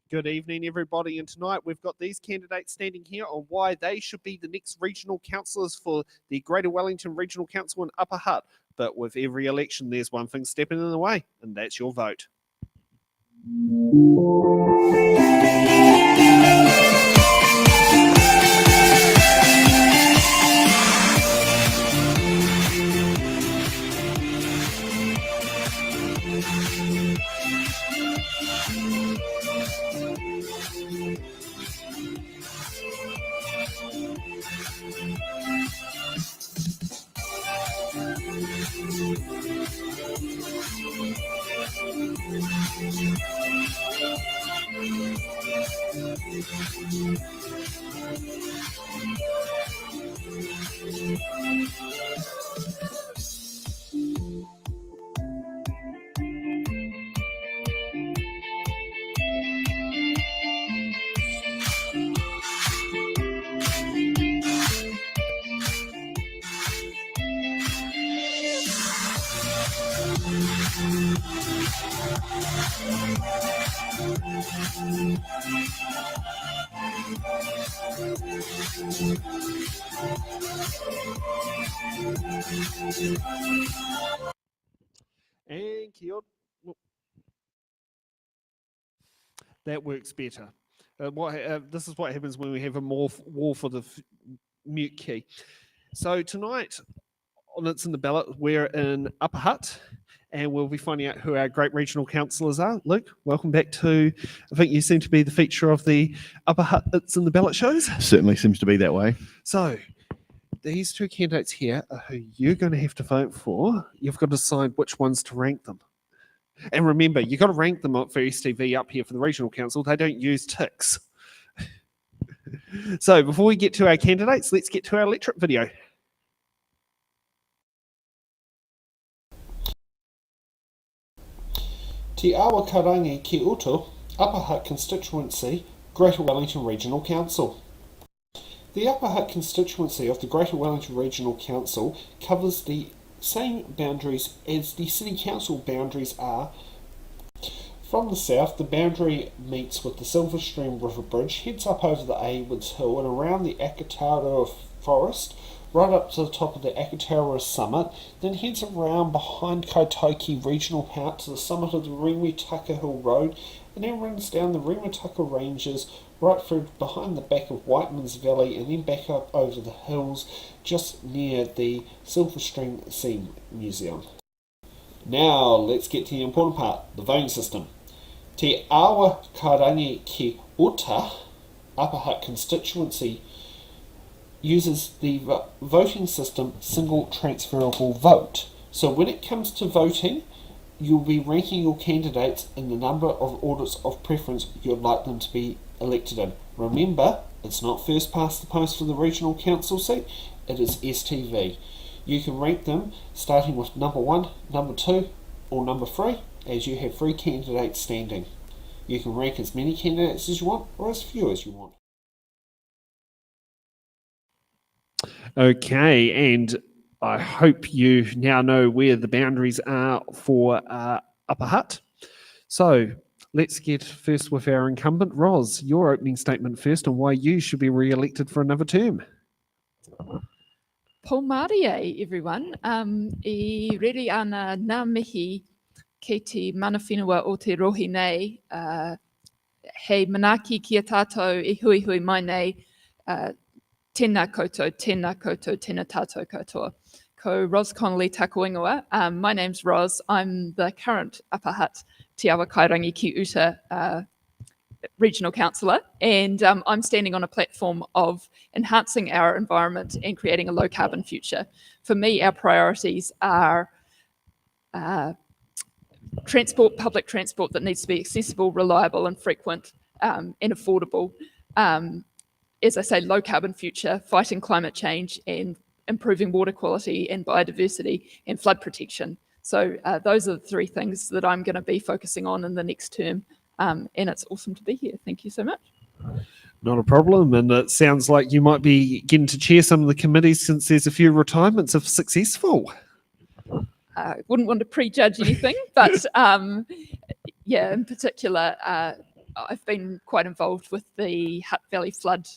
Good evening, everybody. And tonight we've got these candidates standing here on why they should be the next regional councillors for the Greater Wellington Regional Council in Upper Hutt. But with every election, there's one thing stepping in the way, and that's your vote. And kia ora. That works better. This is what happens when we have a war for the mute key. So tonight, on It's in the Ballot, we're in Upper Hutt, and we'll be finding out who our great regional councillors are. Luke, welcome back to, I think you seem to be the feature of the Upper Hutt It's in the Ballot shows. Certainly seems to be that way. So these two candidates here are who you're going to have to vote for. You've got to decide which ones to rank them. And remember, you've got to rank them up for STV up here for the regional council. They don't use ticks. So before we get to our candidates, let's get to our electorate video. Te awa Kairangi ki utu, Upper Hutt Constituency, Greater Wellington Regional Council. The Upper Hutt constituency of the Greater Wellington Regional Council covers the same boundaries as the City Council boundaries are. From the south, the boundary meets with the Silver Stream River Bridge, heads up over the Awoods Hill and around the Akataura Forest, right up to the top of the Akataura Summit, then heads around behind Kaitoki Regional Park to the summit of the Rimutaka Hill Road, and then runs down the Rimutaka Ranges right through behind the back of Whiteman's Valley and then back up over the hills just near the Silver Stream Sea Museum. Now let's get to the important part, the voting system. Te awa Kairangi ki uta, Upper Hutt constituency, uses the voting system single transferable vote. So when it comes to voting, you'll be ranking your candidates in the number of orders of preference you'd like them to be elected in. Remember, it's not first past the post for the regional council seat, it is STV. You can rank them starting with number 1, number 2 or number 3 as you have 3 candidates standing. You can rank as many candidates as you want or as few as you want. Okay, and I hope you now know where the boundaries are for Upper Hutt. So Let's get first with our incumbent, Ros. Your opening statement first and why you should be re-elected for another term. Pō Māori e, everyone. I rere ana ngā mihi kei te mana whenua o te rohi nei. Hei manaki ki a tātou e hui hui mai nei. Tēnā koutou, tēnā tātou katoa. Ko Ros Connolly taku ingoa. My name's Ros. I'm the current Upper Hutt Te Awa Kairangi ki Uta Regional Councilor, and I'm standing on a platform of enhancing our environment and creating a low carbon future. For me, our priorities are public transport that needs to be accessible, reliable and frequent and affordable. As I say, low carbon future, fighting climate change and improving water quality and biodiversity and flood protection. So those are the three things that I'm going to be focusing on in the next term. And it's awesome to be here. Thank you so much. Not a problem. And it sounds like you might be getting to chair some of the committees since there's a few retirements if successful. I wouldn't want to prejudge anything, but yeah, in particular, I've been quite involved with the Hutt Valley Flood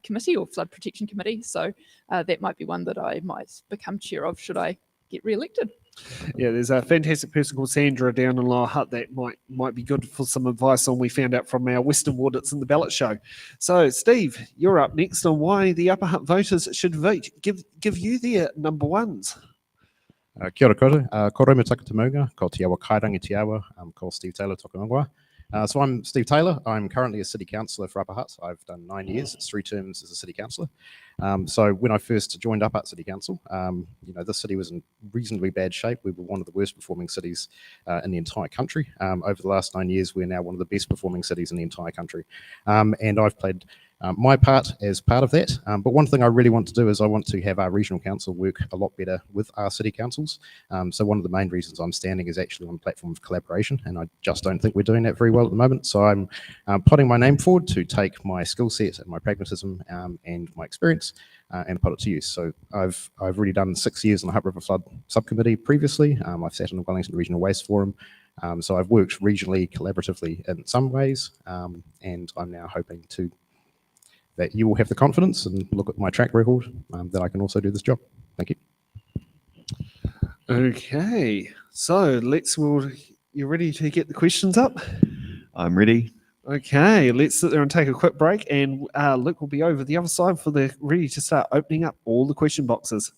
Committee or Flood Protection Committee. So that might be one that I might become chair of should I get re-elected. Yeah, there's a fantastic person called Sandra down in Lower Hutt that might be good for some advice on we found out from our Western Audits in the Ballot show. So, Steve, you're up next on why the Upper Hutt voters should vote. Give you their number ones. Kia ora koutou, ko reima taka te maunga, ko te awa Kairangi te awa, ko Steve Taylor toka ingoa. So I'm Steve Taylor. I'm currently a city councillor for Upper Hutt. I've done 9 years. It's 3 terms as a city councillor. So when I first joined Upper Hutt City Council, this city was in reasonably bad shape. We were one of the worst performing cities in the entire country. Over the last 9 years, we're now one of the best performing cities in the entire country. And I've played my part as part of that. But one thing I really want to do is I want to have our regional council work a lot better with our city councils. So one of the main reasons I'm standing is actually on a platform of collaboration, and I just don't think we're doing that very well at the moment. So I'm putting my name forward to take my skill set and my pragmatism and my experience and put it to use. So I've already done 6 years on the Hutt River Flood Subcommittee previously. I've sat on the Wellington Regional Waste Forum. So I've worked regionally, collaboratively in some ways, and I'm now hoping that you will have the confidence and look at my track record that I can also do this job. Thank you. Okay, so you ready to get the questions up? I'm ready. Okay, let's sit there and take a quick break, and Luke will be over the other side ready to start opening up all the question boxes.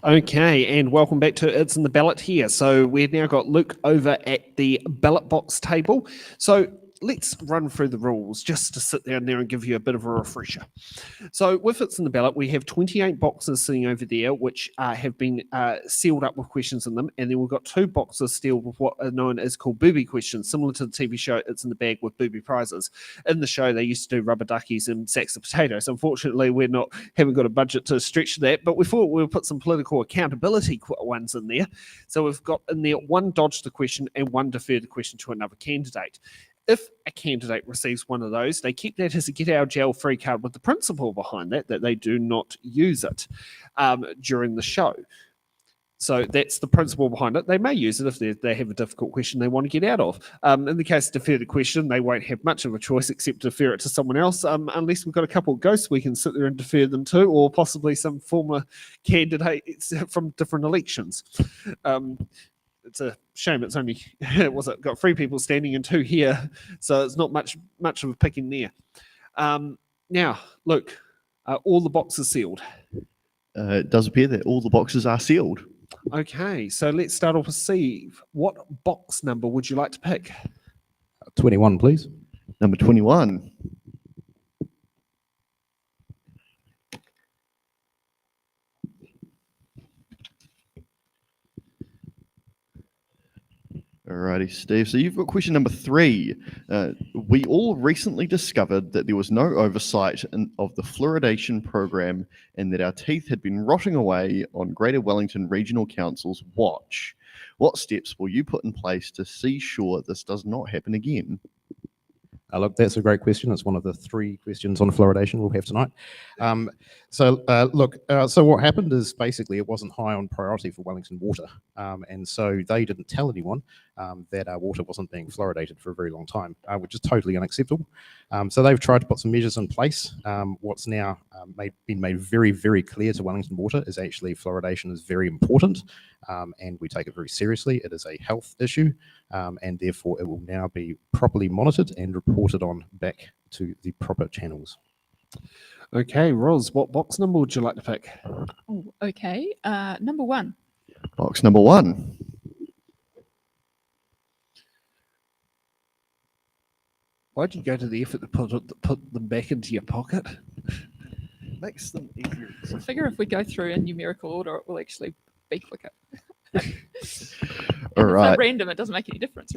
Okay, and welcome back to It's in the Ballot here. So we've now got Luke over at the ballot box table. So let's run through the rules just to sit down there and give you a bit of a refresher. So with It's in the Ballot, we have 28 boxes sitting over there, which have been sealed up with questions in them. And then we've got 2 boxes sealed with what are known as called booby questions, similar to the TV show It's in the Bag with booby prizes. In the show, they used to do rubber duckies and sacks of potatoes. Unfortunately, haven't got a budget to stretch that, but we thought we'll put some political accountability ones in there. So we've got in there 1 dodge the question and 1 defer the question to another candidate. If a candidate receives one of those, they keep that as a get-out-of-jail-free card with the principle behind that they do not use it during the show. So that's the principle behind it. They may use it if they have a difficult question they want to get out of. In the case of defer the question, they won't have much of a choice except to defer it to someone else, unless we've got a couple of ghosts we can sit there and defer them to, or possibly some former candidates from different elections. It's a shame it's only got 3 people standing and 2 here, so it's not much of a picking there. Now, Luke, are all the boxes sealed? It does appear that all the boxes are sealed. Okay, so let's start off with Steve. What box number would you like to pick? 21, please. Number 21. Alrighty, Steve. So you've got question number 3. We all recently discovered that there was no oversight of the fluoridation program and that our teeth had been rotting away on Greater Wellington Regional Council's watch. What steps will you put in place to see sure this does not happen again? Look, that's a great question. It's one of the 3 questions on fluoridation we'll have tonight. So what happened is basically it wasn't high on priority for Wellington Water. And so they didn't tell anyone that our water wasn't being fluoridated for a very long time, which is totally unacceptable. So they've tried to put some measures in place. What's now been made very, very clear to Wellington Water is actually fluoridation is very important, and we take it very seriously. It is a health issue, and therefore it will now be properly monitored and reported on back to the proper channels. Okay, Ros, what box number would you like to pick? Oh, okay, number 1. Box number 1. Why'd you go to the effort to put them back into your pocket? Makes them easier. I figure if we go through in numerical order, it will actually be quicker. All If right. they're random, it doesn't make any difference.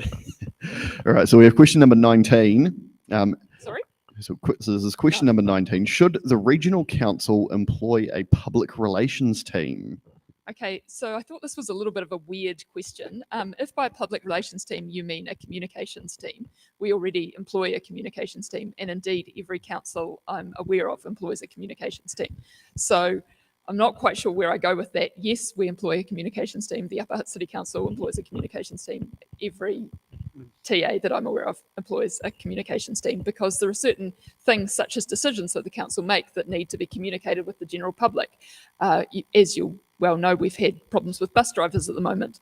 All right. So we have question number 19. Sorry? So this is question number 19. Should the regional council employ a public relations team? Okay, so I thought this was a little bit of a weird question. If by public relations team you mean a communications team, we already employ a communications team, and indeed every council I'm aware of employs a communications team. So I'm not quite sure where I go with that. Yes, we employ a communications team. The Upper Hutt City Council employs a communications team. Every TA that I'm aware of employs a communications team, because there are certain things such as decisions that the council make that need to be communicated with the general public. As you well know, we've had problems with bus drivers at the moment.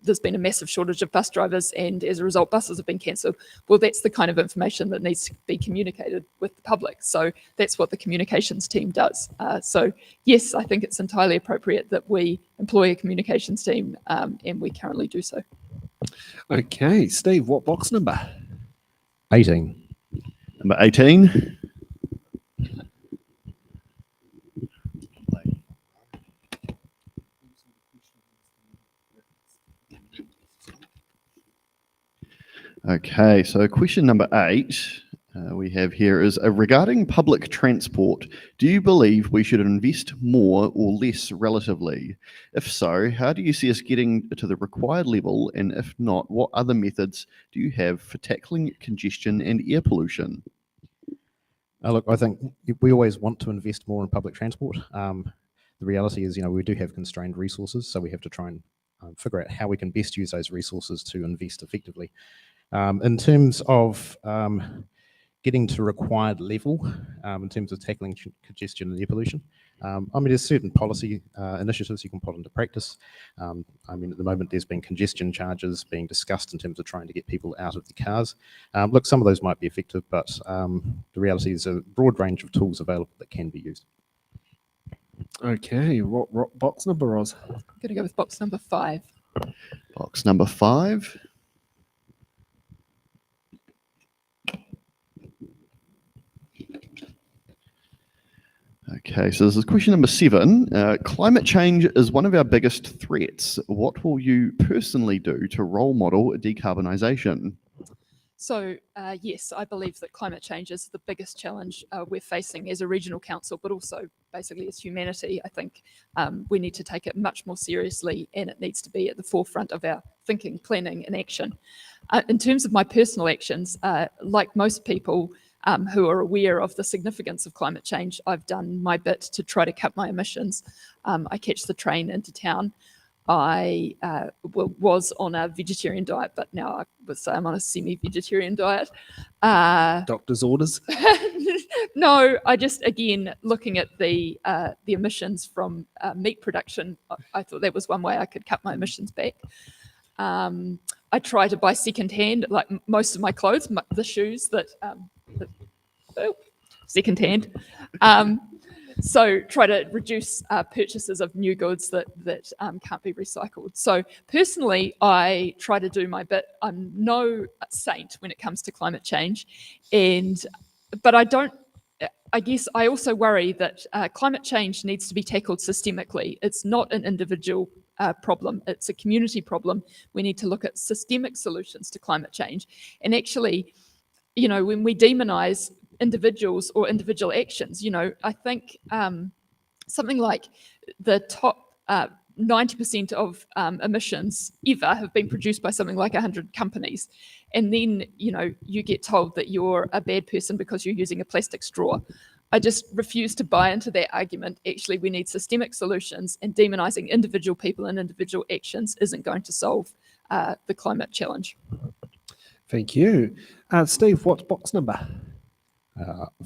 There's been a massive shortage of bus drivers, and as a result, buses have been cancelled. Well, that's the kind of information that needs to be communicated with the public. So that's what the communications team does. So yes, I think it's entirely appropriate that we employ a communications team, and we currently do so. Okay, Steve, what box number? 18. Number 18. Okay, so question number 8 we have here is regarding public transport. Do you believe we should invest more or less relatively? If so, how do you see us getting to the required level? And if not, what other methods do you have for tackling congestion and air pollution? Look, I think we always want to invest more in public transport. The reality is, we do have constrained resources, so we have to try and figure out how we can best use those resources to invest effectively. In terms of getting to required level, in terms of tackling congestion and air pollution, there's certain policy initiatives you can put into practice. At the moment, there's been congestion charges being discussed in terms of trying to get people out of the cars. Look, some of those might be effective, but the reality is a broad range of tools available that can be used. Okay, what box number, Ros? I'm going to go with box number 5. Box number 5. Okay, so this is question number 7. Climate change is one of our biggest threats. What will you personally do to role model decarbonisation? So yes, I believe that climate change is the biggest challenge we're facing as a regional council, but also basically as humanity. I think we need to take it much more seriously, and it needs to be at the forefront of our thinking, planning and action. In terms of my personal actions, like most people who are aware of the significance of climate change, I've done my bit to try to cut my emissions. I catch the train into town. I was on a vegetarian diet, but now I would say I'm on a semi-vegetarian diet. Doctor's orders? No, I just, again, looking at the emissions from meat production, I thought that was one way I could cut my emissions back. I try to buy secondhand, like most of my clothes, the shoes that secondhand. So try to reduce purchases of new goods that can't be recycled. So personally, I try to do my bit. I'm no saint when it comes to climate change, but I guess I also worry that climate change needs to be tackled systemically. It's not an individual problem, it's a community problem. We need to look at systemic solutions to climate change. And actually, when we demonize individuals or individual actions, I think something like the top 90% of emissions ever have been produced by something like 100 companies. And then, you get told that you're a bad person because you're using a plastic straw. I just refuse to buy into that argument. Actually, we need systemic solutions, and demonizing individual people and individual actions isn't going to solve the climate challenge. Thank you. Steve, what's box number?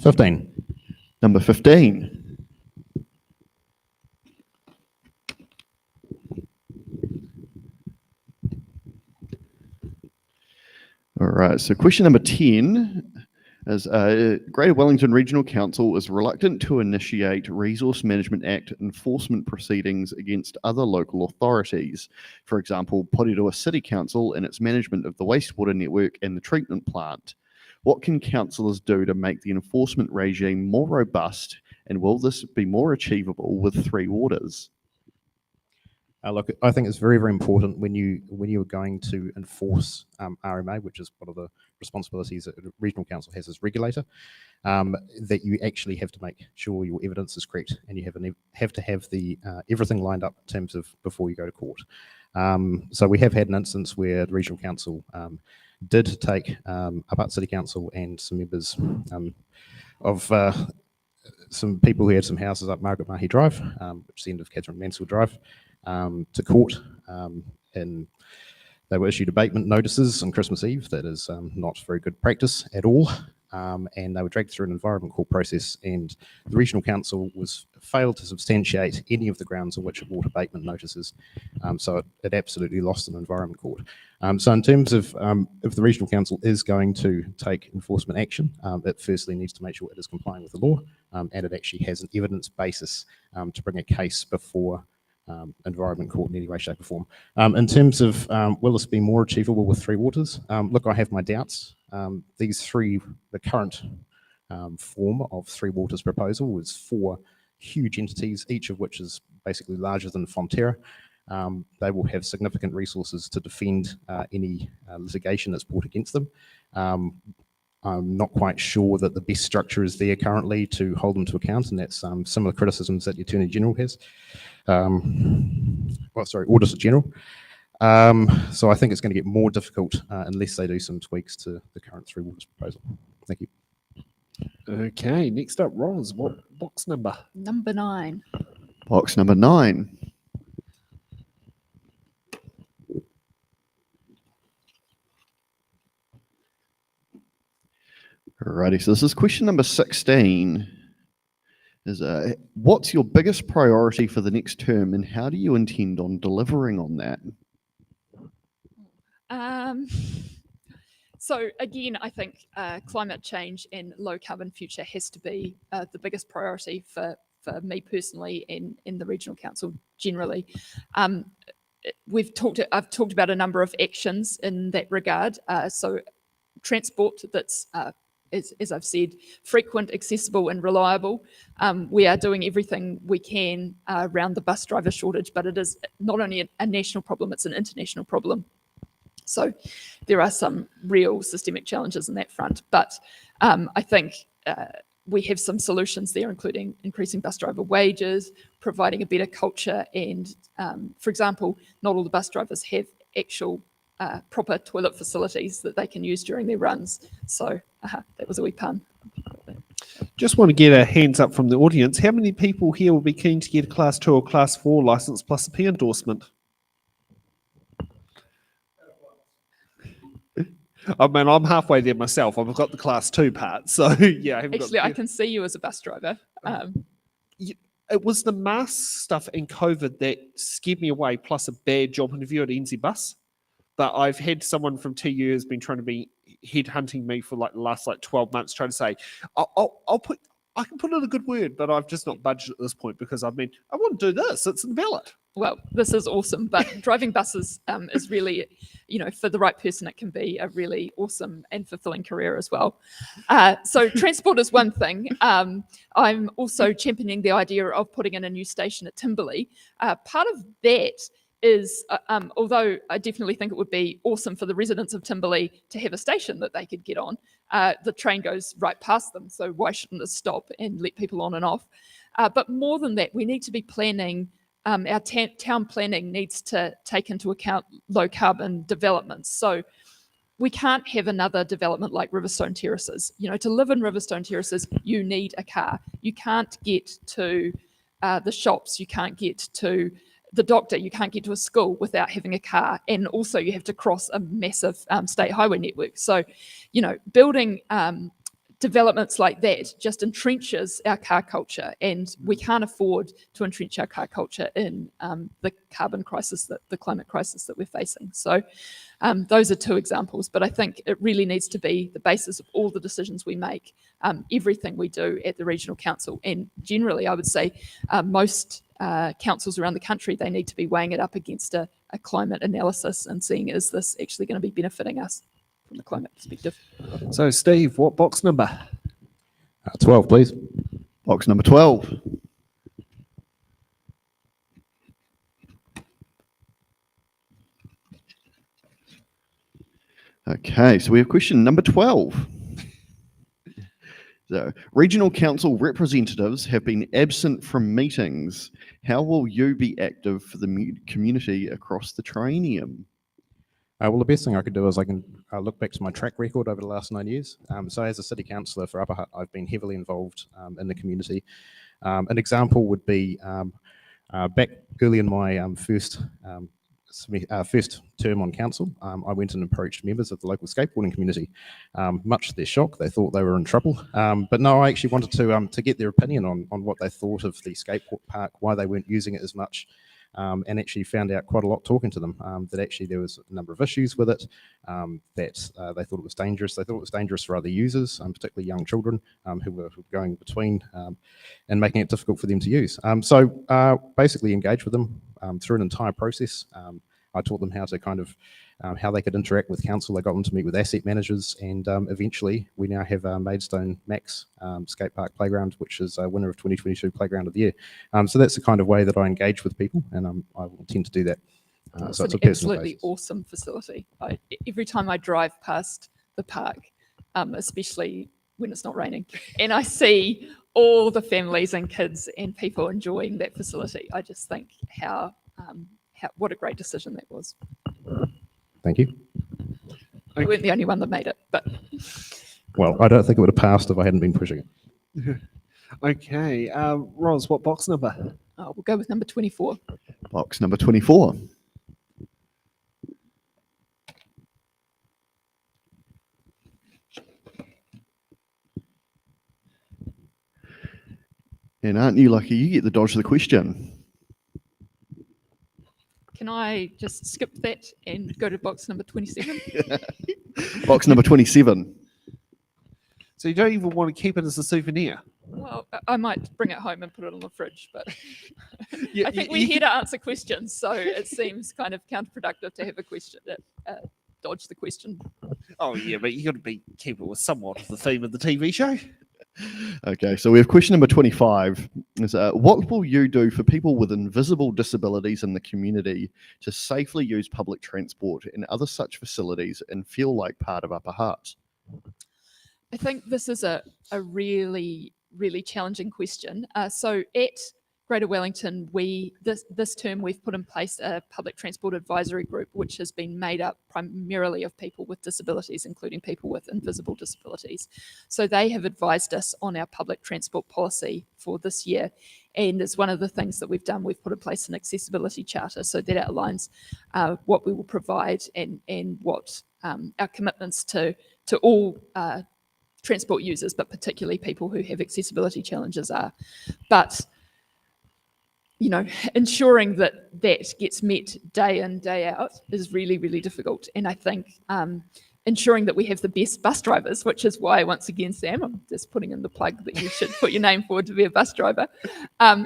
15. Number 15. All right, so question number 10 is Greater Wellington Regional Council is reluctant to initiate Resource Management Act enforcement proceedings against other local authorities. For example, Porirua City Council and its management of the wastewater network and the treatment plant. What can councillors do to make the enforcement regime more robust, and will this be more achievable with 3 waters? Look, I think it's very, very important when you are going to enforce RMA, which is one of the responsibilities that a regional council has as regulator, that you actually have to make sure your evidence is correct, and you have to have the everything lined up in terms of before you go to court. So we have had an instance where the regional council did take Upper Hutt City Council and some members of some people who had some houses up Margaret Mahi Drive, which is the end of Catherine Mansell Drive, to court, and they were issued abatement notices on Christmas Eve. That is not very good practice at all, and they were dragged through an environment court process, and the regional council failed to substantiate any of the grounds on which it brought abatement notices, so it absolutely lost an environment court. So in terms of if the regional council is going to take enforcement action, it firstly needs to make sure it is complying with the law, and it actually has an evidence basis to bring a case before environment court in any way, shape or form. In terms of will this be more achievable with 3 waters? Look, I have my doubts. The current form of 3 waters proposal is 4 huge entities, each of which is basically larger than Fonterra. They will have significant resources to defend any litigation that's brought against them. I'm not quite sure that the best structure is there currently to hold them to account, and that's similar criticisms that the Attorney General has. Auditor General. So I think it's going to get more difficult unless they do some tweaks to the current 3 waters proposal. Thank you. Okay, next up, Ros, what box number? Number 9. Box number 9. Alrighty, so this is question number 16. What's your biggest priority for the next term, and how do you intend on delivering on that? So again, I think climate change and low carbon future has to be the biggest priority for me personally and in the regional council generally. I've talked about a number of actions in that regard. So transport that's as I've said, frequent, accessible and reliable. We are doing everything we can around the bus driver shortage, but it is not only a national problem, it's an international problem. So there are some real systemic challenges in that front, but I think we have some solutions there, including increasing bus driver wages, providing a better culture, and for example, not all the bus drivers have actual proper toilet facilities that they can use during their runs. So that was a wee pun. Just want to get a hands up from the audience. How many people here will be keen to get a Class 2 or Class 4 licence plus a P endorsement? I mean, I'm halfway there myself. I've got the Class 2 part, so yeah. I can see you as a bus driver. It was the mask stuff and COVID that scared me away, plus a bad job interview at NZ Bus. But I've had someone from TU who's been trying to be headhunting me for like the last 12 months, trying to say, I'll I can put in a good word, but I've just not budged at this point because I want to do this. It's in the ballot. Well, this is awesome, but driving buses is really, for the right person, it can be a really awesome and fulfilling career as well. So transport is one thing. I'm also championing the idea of putting in a new station at Timberley. Part of that is, although I definitely think it would be awesome for the residents of Timberley to have a station that they could get on, the train goes right past them, so why shouldn't it stop and let people on and off? But more than that, we need to be planning. Our town planning needs to take into account low carbon developments. So we can't have another development like Riverstone Terraces. To live in Riverstone Terraces, you need a car. You can't get to the shops. You can't get to the doctor. You can't get to a school without having a car. And also you have to cross a massive state highway network. So, building developments like that just entrenches our car culture, and we can't afford to entrench our car culture in the carbon crisis, the climate crisis that we're facing. So those are two examples, but I think it really needs to be the basis of all the decisions we make, everything we do at the Regional Council. And generally, I would say most councils around the country, they need to be weighing it up against a climate analysis and seeing, is this actually going to be benefiting us from the climate perspective? So, Steve, what box number? 12, please. Box number 12. Okay, so we have question number 12. So, Regional Council representatives have been absent from meetings. How will you be active for the community across the Terranium? Well, the best thing I could do is I can look back to my track record over the last 9 years. So as a city councillor for Upper Hutt, I've been heavily involved in the community. An example would be back early in my first term on council, I went and approached members of the local skateboarding community. Much to their shock, they thought they were in trouble. But no, I actually wanted to get their opinion on what they thought of the skateboard park, why they weren't using it as much. And actually found out quite a lot talking to them, that actually there was a number of issues with it, that they thought it was dangerous. They thought it was dangerous for other users, particularly young children who were going between and making it difficult for them to use. So basically engaged with them through an entire process. I taught them how to how they could interact with council. I got them to meet with asset managers, and eventually we now have Maidstone Max skate park playground, which is a winner of 2022 Playground of the Year. So that's the kind of way that I engage with people, and I will tend to do that. So it's an a absolutely awesome facility. Every time I drive past the park, especially when it's not raining, and I see all the families and kids and people enjoying that facility, I just think what a great decision that was. Thank you. We weren't the only one that made it, but... Well, I don't think it would have passed if I hadn't been pushing it. Okay, Ros, what box number? We'll go with number 24. Box number 24. And aren't you lucky you get the dodge of the question? Can I just skip that and go to box number 27? Box number 27. So you don't even want to keep it as a souvenir? Well, I might bring it home and put it on the fridge, but Yeah, I think we're here to answer questions, so it seems kind of counterproductive to have a question, dodge the question. Oh yeah, but you got to keep it with somewhat of the theme of the TV show. Okay, so we have question number 25. Is, what will you do for people with invisible disabilities in the community to safely use public transport and other such facilities and feel like part of Upper Hutt? I think this is a really, really challenging question. So at Greater Wellington, this term we've put in place a public transport advisory group, which has been made up primarily of people with disabilities, including people with invisible disabilities. So they have advised us on our public transport policy for this year. And it's one of the things that we've done. We've put in place an accessibility charter, so that outlines what we will provide and what our commitments to all transport users, but particularly people who have accessibility challenges are. But ensuring that gets met day in, day out is really, really difficult. And I think ensuring that we have the best bus drivers, which is why, once again, Sam, I'm just putting in the plug that you should put your name forward to be a bus driver.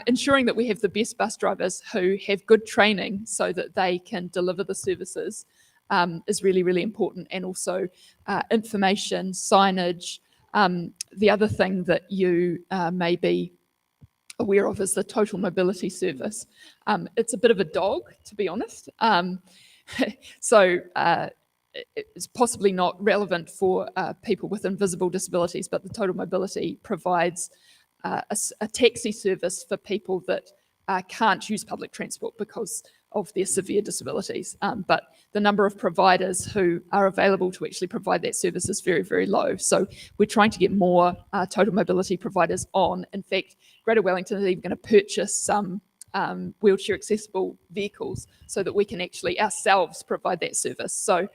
Ensuring that we have the best bus drivers who have good training so that they can deliver the services is really, really important. And also information, signage. The other thing that you may be aware of is the total mobility service. It's a bit of a dog, to be honest. So it's possibly not relevant for people with invisible disabilities, but the total mobility provides a taxi service for people that can't use public transport because of their severe disabilities. But the number of providers who are available to actually provide that service is very, very low. So we're trying to get more total mobility providers on. In fact, Greater Wellington is even going to purchase some wheelchair accessible vehicles so that we can actually ourselves provide that service. So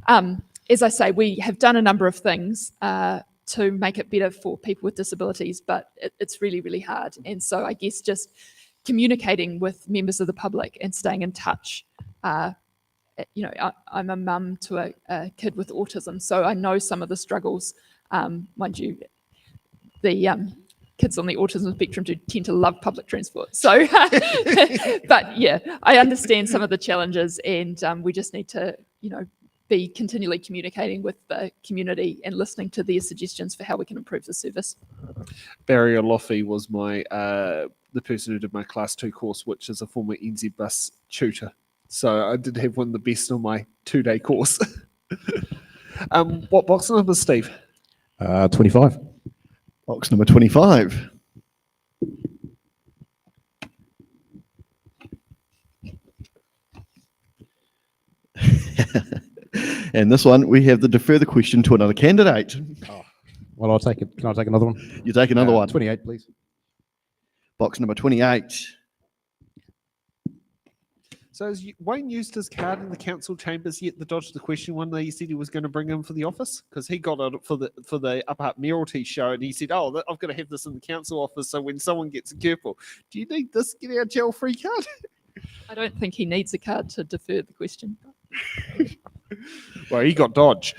as I say, we have done a number of things to make it better for people with disabilities, but it's really, really hard. And so I guess just communicating with members of the public and staying in touch. You know, I'm a mum to a kid with autism, so I know some of the struggles. Mind you, the kids on the autism spectrum do tend to love public transport. So, but yeah, I understand some of the challenges, and we just need to, you know, be continually communicating with the community and listening to their suggestions for how we can improve the service. Barry Olofi was my the person who did my Class 2 course, which is a former NZ bus tutor. So I did have one of the best on my 2-day course. What box number, Steve? 25. Box number 25. And this one, we have to defer the question to another candidate. Oh, well, I'll take it. Can I take another one? You take another one. 28, please. Box number 28. So has Wayne used his card in the council chambers yet? The dodge the question one that he said he was going to bring in for the office, because he got it for the Upper Hutt mayoralty show, and he said, "Oh, I've got to have this in the council office, so when someone gets a curveball, do you need this get out of jail free card?" I don't think he needs a card to defer the question. Well, he got dodge.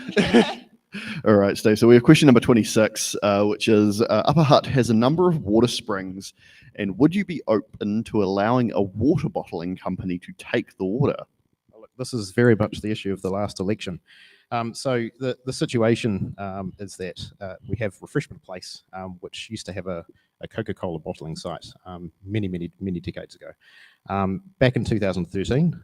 All right, Steve. So we have question number 26, which is Upper Hutt has a number of water springs, and would you be open to allowing a water bottling company to take the water? This is very much the issue of the last election. So the situation is that we have Refreshment Place, which used to have a Coca-Cola bottling site many decades ago. Back in 2013,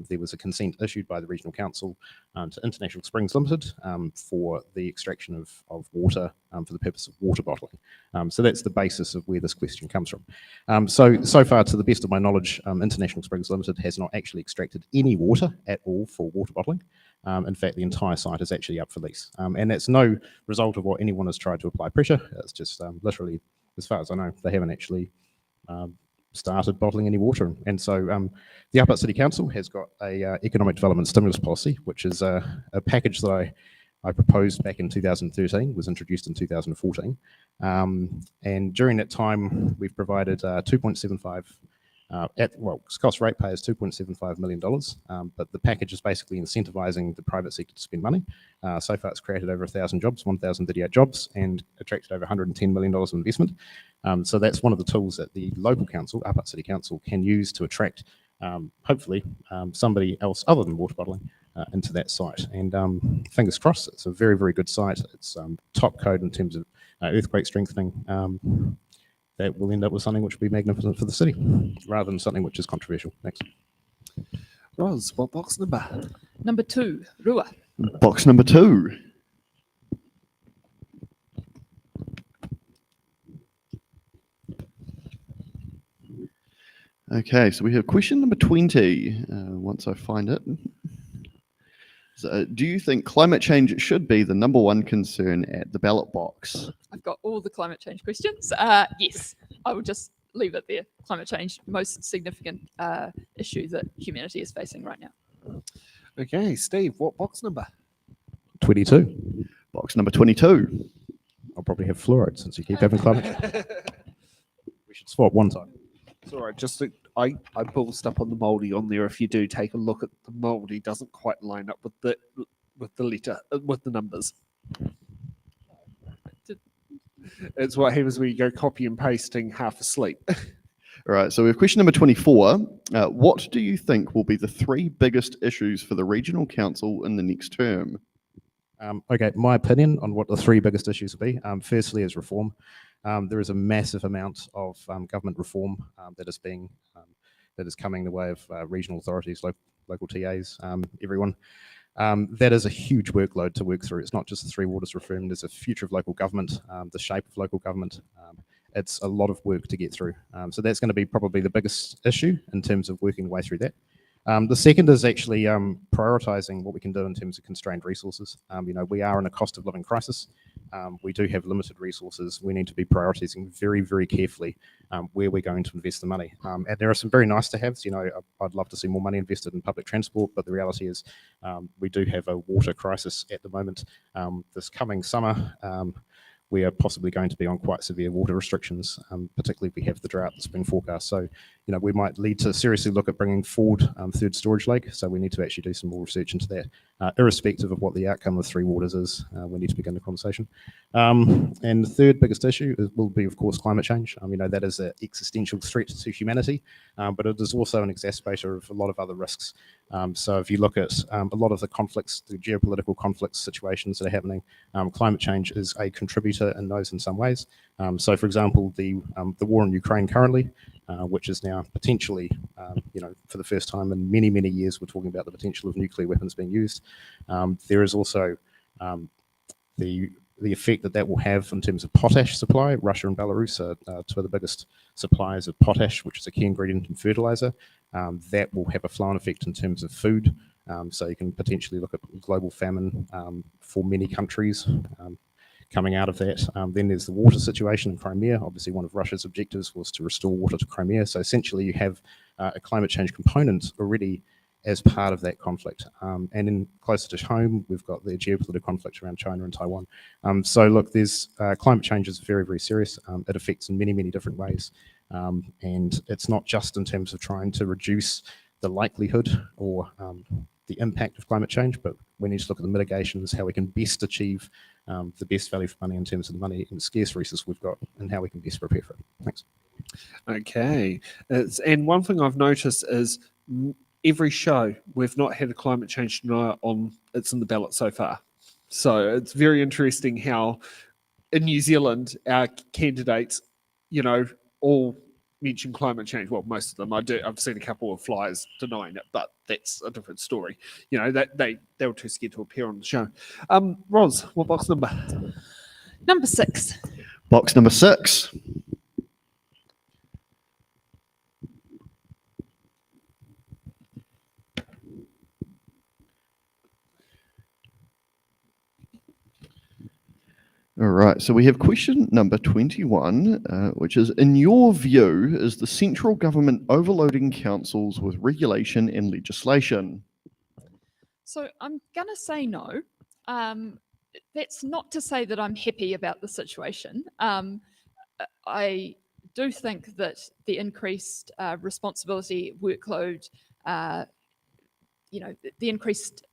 there was a consent issued by the Regional Council to International Springs Limited for the extraction of water for the purpose of water bottling. So that's the basis of where this question comes from. So far, to the best of my knowledge, International Springs Limited has not actually extracted any water at all for water bottling. In fact, the entire site is actually up for lease. And that's no result of what anyone has tried to apply pressure. It's just literally, as far as I know, they haven't actually started bottling any water. And so the Upper Hutt City Council has got a economic development stimulus policy, which is a package that I proposed back in 2013, was introduced in 2014. And during that time, we've provided 2.75 cost ratepayers $2.75 million, but the package is basically incentivizing the private sector to spend money. So far, it's created over 1,000 jobs, 1,038 jobs, and attracted over $110 million of investment. So that's one of the tools that the local council, Upper Hutt City Council, can use to attract, hopefully, somebody else other than water bottling into that site. And fingers crossed, it's a very, very good site. It's top code in terms of earthquake strengthening. That will end up with something which will be magnificent for the city, rather than something which is controversial. Thanks. Ros, what box number? Number 2, Rua. Box number 2. Okay, so we have question number 20. Once I find it. So, do you think climate change should be the number one concern at the ballot box? I've got all the climate change questions. Yes, I will just leave it there. Climate change, most significant issue that humanity is facing right now. Okay, Steve, what box number? 22. Box number 22. I'll probably have fluoride since you keep having climate change. We should swap one time. It's all right. Just I pulled stuff on the mouldy on there. If you do take a look at the mouldy, doesn't quite line up with with the letter, with the numbers. Did- It's what happens when you go copy and pasting half asleep. All right, so we have question number 24. What do you think will be the 3 biggest issues for the Regional Council in the next term? Okay, my opinion on what the 3 biggest issues will be. Firstly, is reform. There is a massive amount of government reform that is coming the way of regional authorities, local TAs, everyone. That is a huge workload to work through. It's not just the 3 waters reform. There's a future of local government, the shape of local government. It's a lot of work to get through. So that's going to be probably the biggest issue in terms of working the way through that. The second is actually prioritising what we can do in terms of constrained resources. We are in a cost of living crisis. We do have limited resources. We need to be prioritising very, very carefully where we're going to invest the money. And there are some very nice to haves. I'd love to see more money invested in public transport, but the reality is we do have a water crisis at the moment. This coming summer, we are possibly going to be on quite severe water restrictions, particularly if we have the drought that's being forecast. So, we might need to seriously look at bringing forward third storage lake. So we need to actually do some more research into that, irrespective of what the outcome of 3 waters is. We need to begin the conversation. And the third biggest issue will be, of course, climate change. That is an existential threat to humanity, but it is also an exacerbator of a lot of other risks. So if you look at a lot of the conflicts, the geopolitical conflicts situations that are happening, climate change is a contributor in those in some ways. So, for example, the war in Ukraine currently, which is now potentially, for the first time in many, many years, we're talking about the potential of nuclear weapons being used. There is also the effect that will have in terms of potash supply. Russia and Belarus are 2 of the biggest suppliers of potash, which is a key ingredient in fertilizer. That will have a flow-on effect in terms of food. So you can potentially look at global famine for many countries coming out of that. Then there's the water situation in Crimea. Obviously, one of Russia's objectives was to restore water to Crimea. So essentially, you have a climate change component already as part of that conflict. And then closer to home, we've got the geopolitical conflict around China and Taiwan. So look, there's climate change is very, very serious. It affects in many, many different ways. And it's not just in terms of trying to reduce the likelihood or the impact of climate change, but we need to look at the mitigations, how we can best achieve the best value for money in terms of the money and scarce resources we've got, and how we can best prepare for it. Thanks. Okay. And one thing I've noticed is every show we've not had a climate change denier on. It's in the ballot so far. So it's very interesting how in New Zealand our candidates, all mention climate change. Well, most of them. I've seen a couple of flyers denying it, but that's a different story. That they were too scared to appear on the show. Roz, what box number? Number 6. Box number 6. All right, so we have question number 21, which is, in your view, is the central government overloading councils with regulation and legislation? So I'm going to say no. That's not to say that I'm happy about the situation. I do think that the increased responsibility, workload, the increased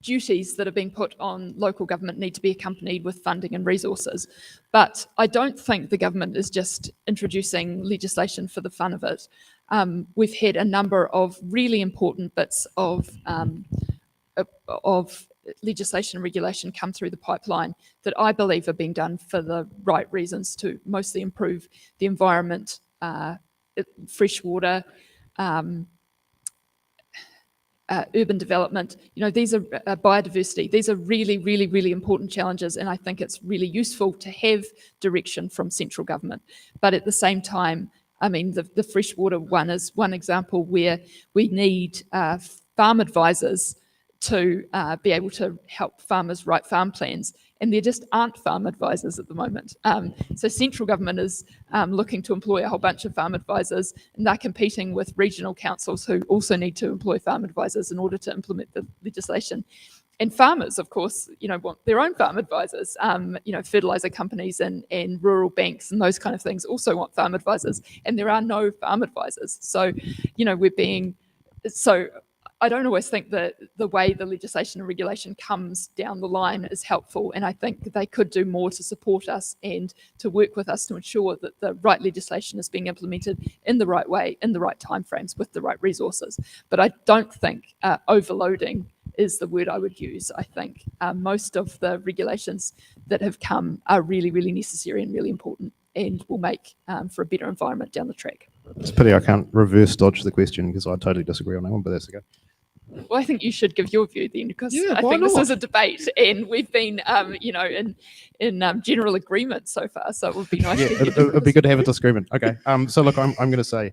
duties that are being put on local government need to be accompanied with funding and resources. But I don't think the government is just introducing legislation for the fun of it. We've had a number of really important bits of legislation and regulation come through the pipeline that I believe are being done for the right reasons to mostly improve the environment, fresh water, urban development. These are biodiversity. These are really, really, really important challenges, and I think it's really useful to have direction from central government. But at the same time, the freshwater one is one example where we need farm advisors to be able to help farmers write farm plans, and there just aren't farm advisors at the moment. So central government is looking to employ a whole bunch of farm advisors, and they're competing with regional councils who also need to employ farm advisors in order to implement the legislation. And farmers, of course, want their own farm advisors. Fertilizer companies and rural banks and those kind of things also want farm advisors, and there are no farm advisors. So, I don't always think that the way the legislation and regulation comes down the line is helpful, and I think they could do more to support us and to work with us to ensure that the right legislation is being implemented in the right way, in the right timeframes, with the right resources. But I don't think overloading is the word I would use. I think most of the regulations that have come are really, really necessary and really important, and will make for a better environment down the track. It's a pity I can't reverse dodge the question because I totally disagree on that one, but that's okay. Well, I think you should give your view then, because Yeah, I why think this not? is a debate, and we've been, in general agreement so far. So it would be nice. Yeah, to hear it'd be good to have a disagreement. Okay. So look, I'm going to say,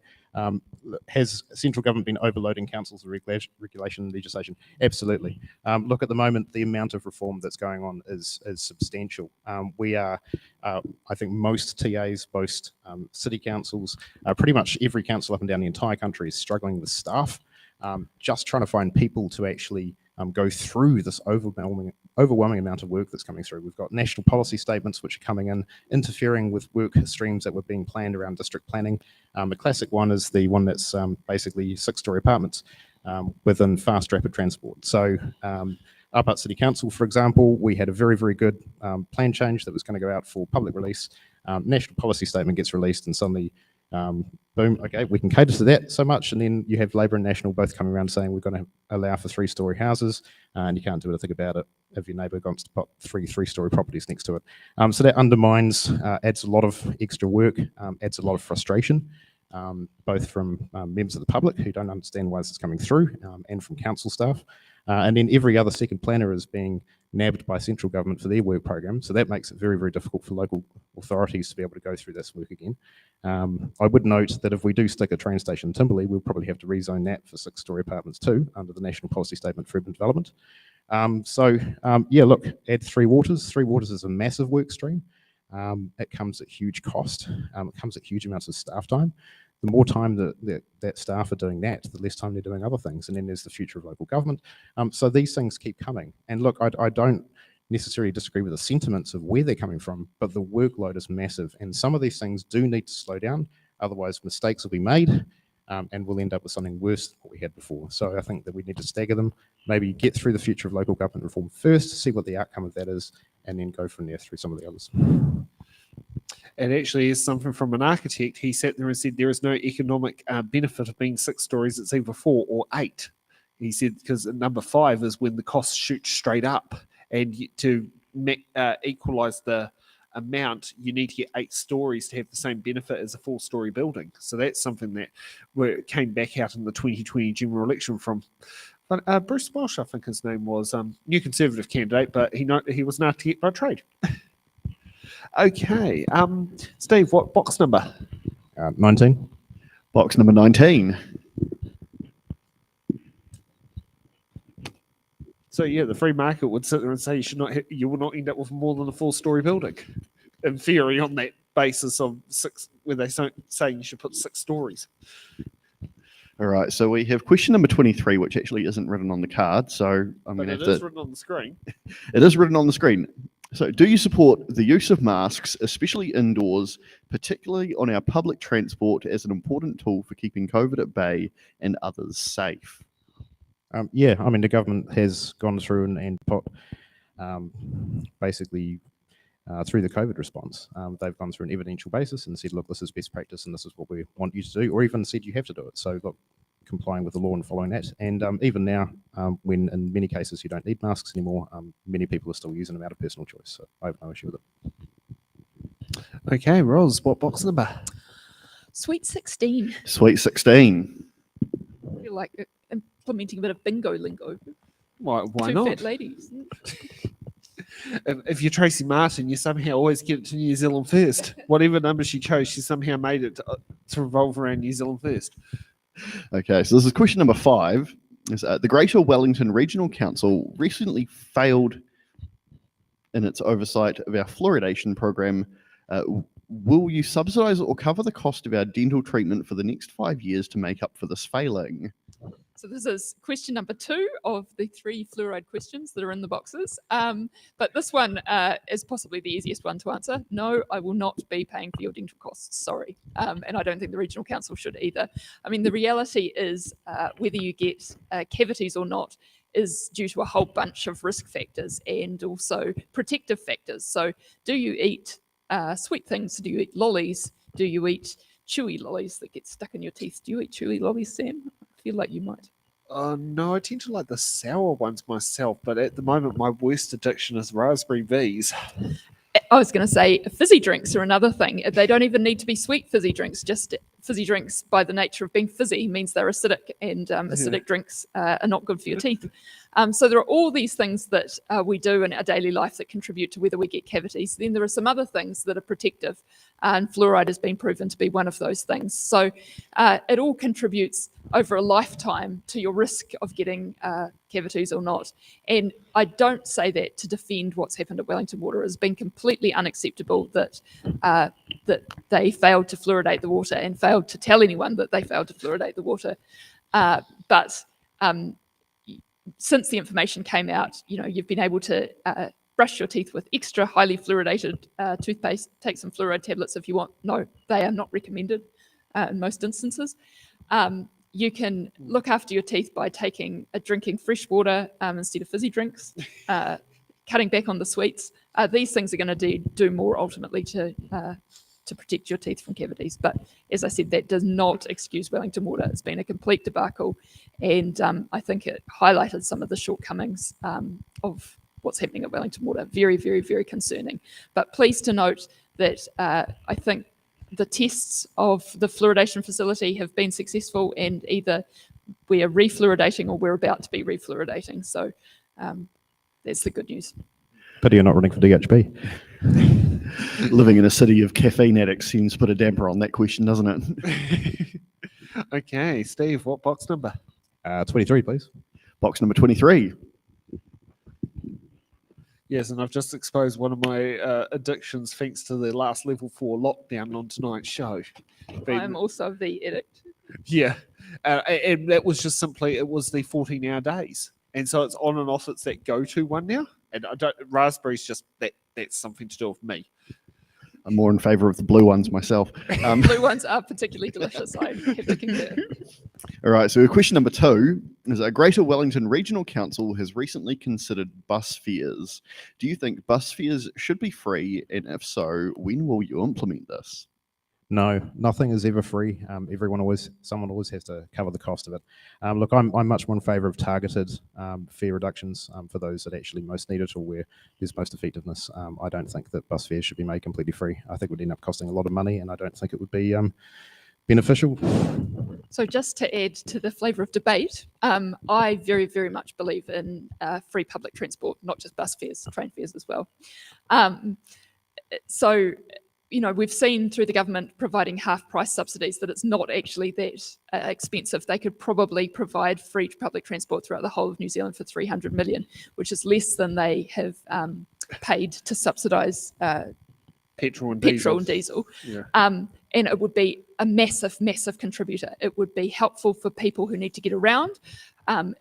has central government been overloading councils with regulation and legislation? Absolutely. Look, at the moment, the amount of reform that's going on is substantial. We are, I think, most TAs, most city councils, pretty much every council up and down the entire country is struggling with staff. Just trying to find people to actually go through this overwhelming amount of work that's coming through. We've got national policy statements which are coming in, interfering with work streams that were being planned around district planning. The classic one is the one that's basically 6-story apartments within fast rapid transport. So Upper Hutt City Council, for example, we had a very, very good plan change that was going to go out for public release. National policy statement gets released, and suddenly boom, okay, we can cater to that so much, and then you have Labor and National both coming around saying we're going to allow for 3-story houses, and you can't do anything about it if your neighbour wants to put three-story properties next to it. So that undermines, adds a lot of extra work, adds a lot of frustration, both from members of the public who don't understand why this is coming through, and from council staff. And then every other second planner is being nabbed by central government for their work program. So that makes it very, very difficult for local authorities to be able to go through this work again. I would note that if we do stick a train station in Timberley, we'll probably have to rezone that for 6-story apartments too, under the National Policy Statement for Urban Development. Yeah, look, add 3 waters. 3 waters is a massive work stream. It comes at huge cost. It comes at huge amounts of staff time. The more time that staff are doing that, the less time they're doing other things. And then there's the future of local government. So these things keep coming. And look, I don't necessarily disagree with the sentiments of where they're coming from, but the workload is massive. And some of these things do need to slow down. Otherwise, mistakes will be made, and we'll end up with something worse than what we had before. So I think that we need to stagger them, maybe get through the future of local government reform first, see what the outcome of that is, and then go from there through some of the others. It actually is something from an architect. He sat there and said there is no economic benefit of being 6 stories. It's either 4 or 8. He said because number 5 is when the costs shoot straight up, and to equalise the amount, you need to get 8 stories to have the same benefit as a 4-story building. So that's something that came back out in the 2020 general election from Bruce Walsh, I think his name was, new Conservative candidate, but he was an architect by trade. Okay, Steve, what box number? 19. Box number 19. So yeah, the free market would sit there and say you will not end up with more than a 4-story building, in theory, on that basis of 6, where they say you should put 6 stories. All right, so we have question number 23, which actually isn't written on the card, so I'm going to have to... It is written on the screen. It is written on the screen. So do you support the use of masks, especially indoors, particularly on our public transport, as an important tool for keeping COVID at bay and others safe? Yeah, I mean, the government has gone through and put basically through the COVID response, they've gone through an evidential basis and said, look, this is best practice and this is what we want you to do, or even said you have to do it. So look, complying with the law and following that. And even now, when in many cases you don't need masks anymore, many people are still using them out of personal choice. So I have no issue with it. Okay, Ros, what box number? Sweet 16. Sweet 16. I feel like implementing a bit of bingo lingo. Why Two not? fat ladies. If you're Tracy Martin, you somehow always get it to New Zealand first. Whatever number she chose, she somehow made it to revolve around New Zealand first. Okay, so this is question number 5. The Greater Wellington Regional Council recently failed in its oversight of our fluoridation program. Will you subsidise or cover the cost of our dental treatment for the next 5 years to make up for this failing? So this is question number 2 of the 3 fluoride questions that are in the boxes. But this one is possibly the easiest one to answer. No, I will not be paying for your dental costs, sorry. And I don't think the Regional Council should either. I mean, the reality is whether you get cavities or not is due to a whole bunch of risk factors and also protective factors. So do you eat sweet things? Do you eat lollies? Do you eat chewy lollies that get stuck in your teeth? Do you eat chewy lollies, Sam? I feel like you might. No, I tend to like the sour ones myself, but at the moment, my worst addiction is raspberry V's. I was going to say fizzy drinks are another thing. They don't even need to be sweet fizzy drinks. Just fizzy drinks, by the nature of being fizzy, means they're acidic, and acidic drinks are not good for your teeth. So there are all these things that we do in our daily life that contribute to whether we get cavities. Then there are some other things that are protective, and fluoride has been proven to be one of those things. So it all contributes over a lifetime to your risk of getting cavities or not. And I don't say that to defend what's happened at Wellington Water. It has been completely unacceptable that that they failed to fluoridate the water and failed to tell anyone that they failed to fluoridate the water. But since the information came out, you've been able to brush your teeth with extra highly fluoridated toothpaste, take some fluoride tablets if you want. No, they are not recommended in most instances. You can look after your teeth by drinking fresh water instead of fizzy drinks, cutting back on the sweets. These things are going to do more ultimately to protect your teeth from cavities. But as I said, that does not excuse Wellington Water. It's been a complete debacle, and I think it highlighted some of the shortcomings of what's happening at Wellington Water. Very, very, very concerning. But pleased to note that I think the tests of the fluoridation facility have been successful, and either we are refluoridating or we're about to be refluoridating. So that's the good news. Pity you're not running for DHB. Living in a city of caffeine addicts seems to put a damper on that question, doesn't it? Okay, Steve, what box number? 23, please. Box number 23. Yes, and I've just exposed one of my addictions thanks to the last level 4 lockdown on tonight's show. I'm also the addict. Yeah, and that was just simply, it was the 14-hour days. And so it's on and off, it's that go-to one now. And raspberries just, that's something to do with me. I'm more in favour of the blue ones myself. Blue ones are particularly delicious, I have to concur. All right, so question number 2 is a Greater Wellington Regional Council has recently considered bus fares. Do you think bus fares should be free? And if so, when will you implement this? No, nothing is ever free. Someone always has to cover the cost of it. Look, I'm much more in favour of targeted fare reductions for those that actually most need it or where there's most effectiveness. I don't think that bus fares should be made completely free. I think it would end up costing a lot of money, and I don't think it would be beneficial. So just to add to the flavour of debate, I very, very much believe in free public transport, not just bus fares, train fares as well. We've seen through the government providing half-price subsidies that it's not actually that expensive. They could probably provide free public transport throughout the whole of New Zealand for 300 million, which is less than they have paid to subsidise Petrol and diesel. Yeah. And it would be a massive, massive contributor. It would be helpful for people who need to get around.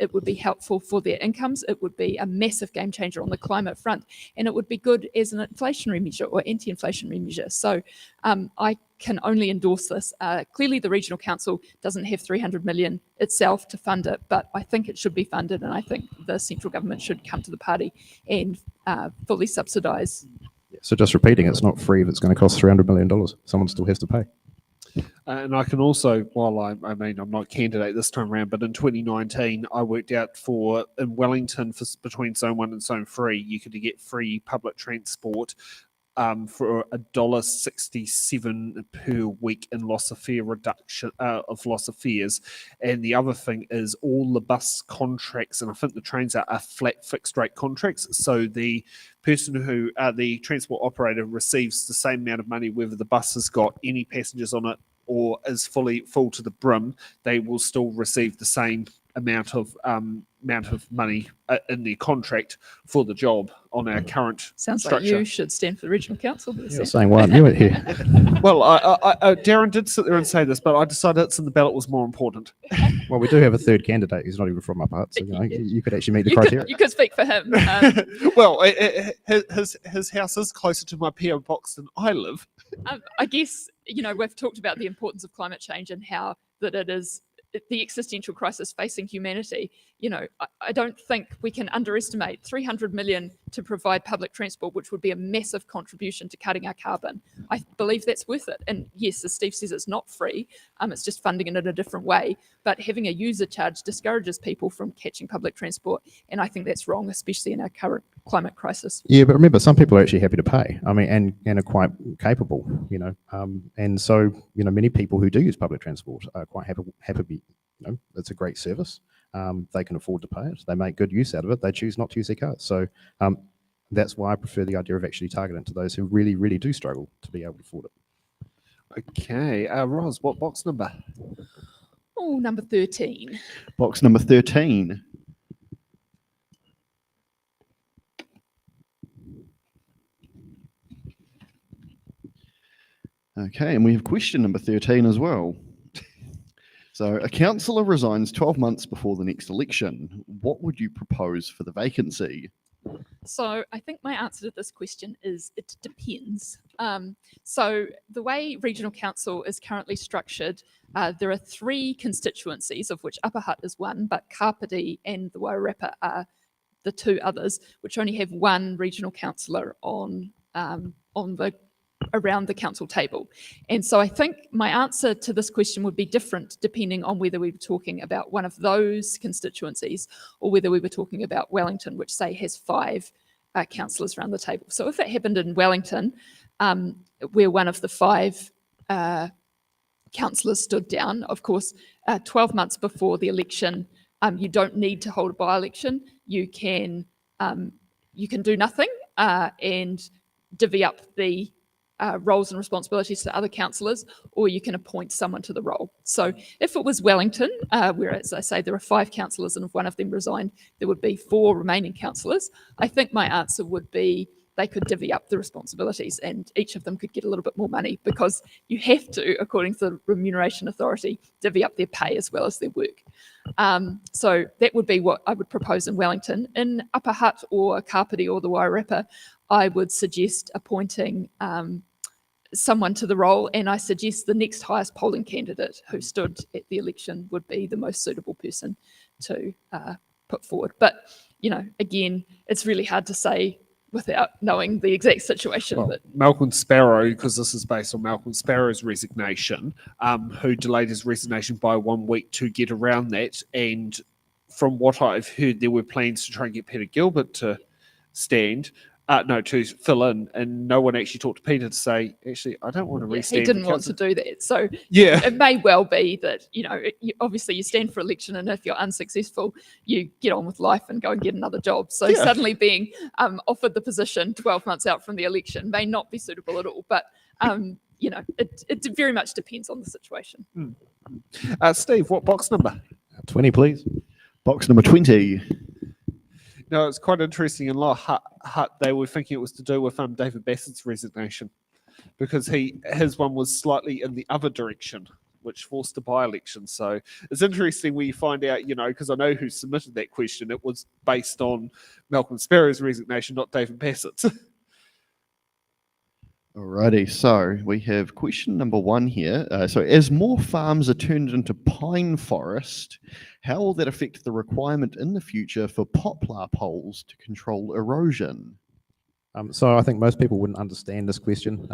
It would be helpful for their incomes. It would be a massive game changer on the climate front. And it would be good as an inflationary measure or anti-inflationary measure. So I can only endorse this. Clearly, the Regional Council doesn't have 300 million itself to fund it, but I think it should be funded. And I think the central government should come to the party and fully subsidise. So just repeating, it's not free if it's going to cost $300 million. Someone still has to pay. And I can also, while I'm not candidate this time around, but in 2019, I worked out in Wellington between Zone 1 and Zone 3, you could get free public transport for $1.67 per week in loss of fare reduction of loss of fares. And the other thing is all the bus contracts, and I think the trains are flat fixed rate contracts. So the person who the transport operator receives the same amount of money whether the bus has got any passengers on it or is full to the brim. They will still receive the same amount of amount of money in their contract for the job on our current Sounds structure. like you should stand for the regional council. There, You're Sam. saying, why aren't you here? Well, Darren did sit there and say this, but I decided it's in the ballot was more important. Well, we do have a third candidate who's not even from Upper Hutt, so you could actually meet the criteria. You could speak for him. Well, his house is closer to my PO box than I live. I guess, we've talked about the importance of climate change and how that it is the existential crisis facing humanity. I don't think we can underestimate 300 million to provide public transport, which would be a massive contribution to cutting our carbon. I believe that's worth it. And yes, as Steve says, it's not free. It's just funding it in a different way. But having a user charge discourages people from catching public transport. And I think that's wrong, especially in our current climate crisis. Yeah, but remember, some people are actually happy to pay. I mean, and are quite capable, and so, many people who do use public transport are quite happy. It's a great service. They can afford to pay it. They make good use out of it. They choose not to use their cars. So that's why I prefer the idea of actually targeting to those who really, really do struggle to be able to afford it. Okay, Roz, what box number? Oh, number 13. Box number 13. Okay, and we have question number 13 as well. So, a councillor resigns 12 months before the next election. What would you propose for the vacancy? So I think my answer to this question is it depends. So the way Regional Council is currently structured, there are 3 constituencies, of which Upper Hutt is one, but Kapiti and the Wairarapa are the 2 others, which only have 1 Regional Councillor around the council table. And so I think my answer to this question would be different depending on whether we were talking about one of those constituencies or whether we were talking about Wellington, which say has 5 councillors around the table. So if it happened in Wellington, where one of the 5 councillors stood down, of course, 12 months before the election, you don't need to hold a by-election. You can do nothing and divvy up the roles and responsibilities to other councillors, or you can appoint someone to the role. So if it was Wellington, where, as I say, there are 5 councillors and if one of them resigned, there would be 4 remaining councillors, I think my answer would be they could divvy up the responsibilities and each of them could get a little bit more money, because you have to, according to the Remuneration Authority, divvy up their pay as well as their work. So that would be what I would propose in Wellington. In Upper Hutt or Kapiti or the Wairarapa, I would suggest appointing someone to the role, and I suggest the next highest polling candidate who stood at the election would be the most suitable person to put forward. But, again, it's really hard to say without knowing the exact situation. Well, but Malcolm Sparrow, because this is based on Malcolm Sparrow's resignation, who delayed his resignation by 1 week to get around that. And from what I've heard, there were plans to try and get Peter Gilbert to stand. To fill in, and no one actually talked to Peter to say, actually, I don't want to restand. he didn't want to do that. So yeah, it may well be that, obviously you stand for election, and if you're unsuccessful, you get on with life and go and get another job. So suddenly being offered the position 12 months out from the election may not be suitable at all. But, it very much depends on the situation. Steve, what box number? 20, please. Box number 20. No, it's quite interesting. In Lower Hutt, they were thinking it was to do with David Bassett's resignation, because his one was slightly in the other direction, which forced a by-election. So it's interesting when you find out, because I know who submitted that question. It was based on Malcolm Sparrow's resignation, not David Bassett's. Alrighty, so we have question number 1 here. So as more farms are turned into pine forest, how will that affect the requirement in the future for poplar poles to control erosion? So I think most people wouldn't understand this question.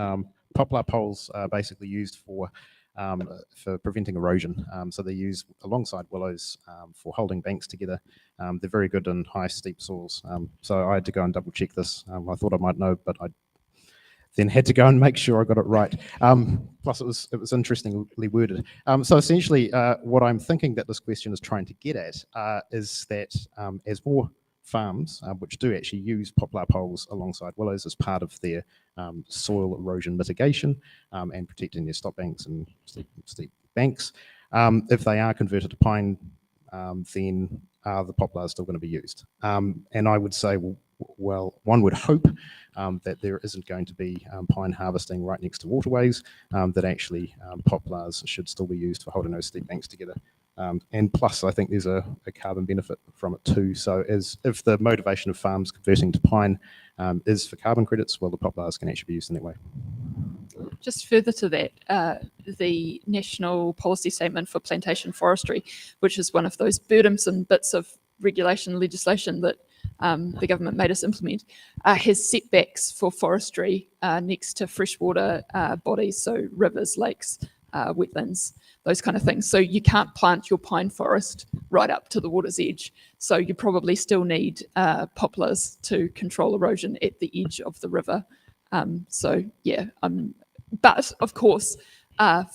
Poplar poles are basically used for preventing erosion. So they're used alongside willows for holding banks together. They're very good in high, steep soils. So I had to go and double check this. I thought I might know, but I then had to go and make sure I got it right. Plus, it was interestingly worded. So essentially, what I'm thinking that this question is trying to get at is that as more farms, which do actually use poplar poles alongside willows as part of their soil erosion mitigation and protecting their stop banks and steep banks, if they are converted to pine, then are the poplars still going to be used? And I would say, well, one would hope that there isn't going to be pine harvesting right next to waterways, that actually poplars should still be used for holding those steep banks together. And plus, I think there's a carbon benefit from it too. So if the motivation of farms converting to pine is for carbon credits, well, the poplars can actually be used in that way. Just further to that, the National Policy Statement for Plantation Forestry, which is one of those burdensome bits of regulation legislation that the government made us implement, has setbacks for forestry next to freshwater bodies, so rivers, lakes, wetlands, those kind of things. So you can't plant your pine forest right up to the water's edge. So you probably still need poplars to control erosion at the edge of the river. But of course,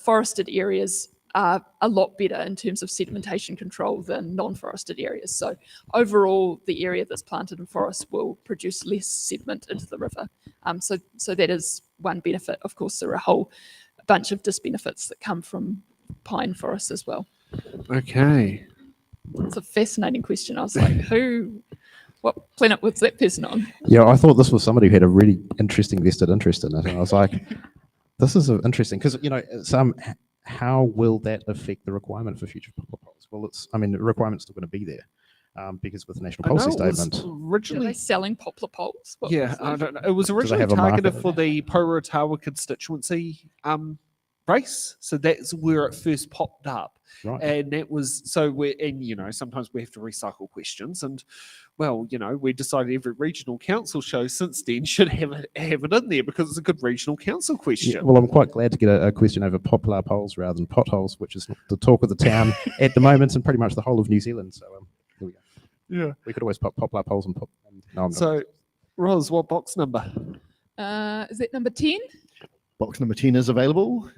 forested areas are a lot better in terms of sedimentation control than non-forested areas. So overall, the area that's planted in forest will produce less sediment into the river. So that is one benefit. Of course, there are a whole bunch of disbenefits that come from pine forests as well. Okay. It's a fascinating question. I was like, what planet was that person on? Yeah, I thought this was somebody who had a really interesting vested interest in it. And I was like, this is interesting because, how will that affect the requirement for future poplar poles? Well, the requirement's still going to be there because with the National Policy Statement. Are Originally, they selling poplar poles? I don't know. It was they originally have a targeted market? for the Poruatawa constituency race. So that's where it first popped up. Right. And that was sometimes we have to recycle questions. And well, we decided every regional council show since then should have it in there because it's a good regional council question. Yeah, well, I'm quite glad to get a question over poplar poles rather than potholes, which is the talk of the town at the moment and pretty much the whole of New Zealand. So here we go. Yeah. We could always pop poplar poles and pop. No, I'm not. So, Ros, what box number? Is it number 10? Box number 10 is available.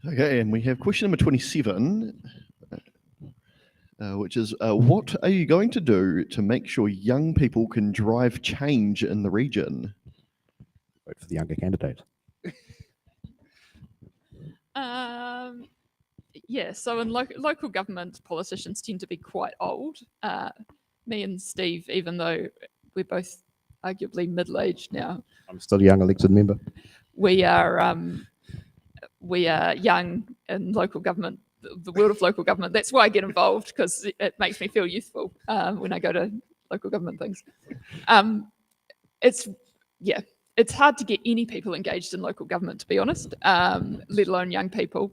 Okay, and we have question number 27, which is, what are you going to do to make sure young people can drive change in the region? Vote for the younger candidate. So in local government, politicians tend to be quite old. Me and Steve, even though we're both arguably middle-aged now, I'm still a young elected member. we are young in local government, the world of local government. That's why I get involved, because it makes me feel youthful when I go to local government things. It's hard to get any people engaged in local government, to be honest, let alone young people.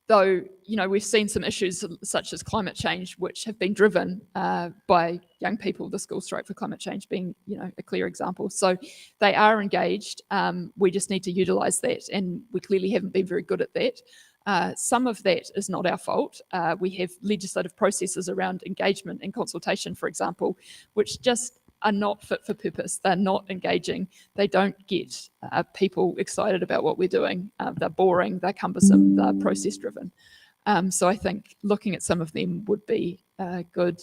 Though, we've seen some issues such as climate change, which have been driven by young people, the school strike for climate change being, a clear example. So they are engaged. We just need to utilise that, and we clearly haven't been very good at that. Some of that is not our fault. We have legislative processes around engagement and consultation, for example, which just are not fit for purpose. They're not engaging. They don't get people excited about what we're doing. They're boring, they're cumbersome, they're process driven. So I think looking at some of them would be good.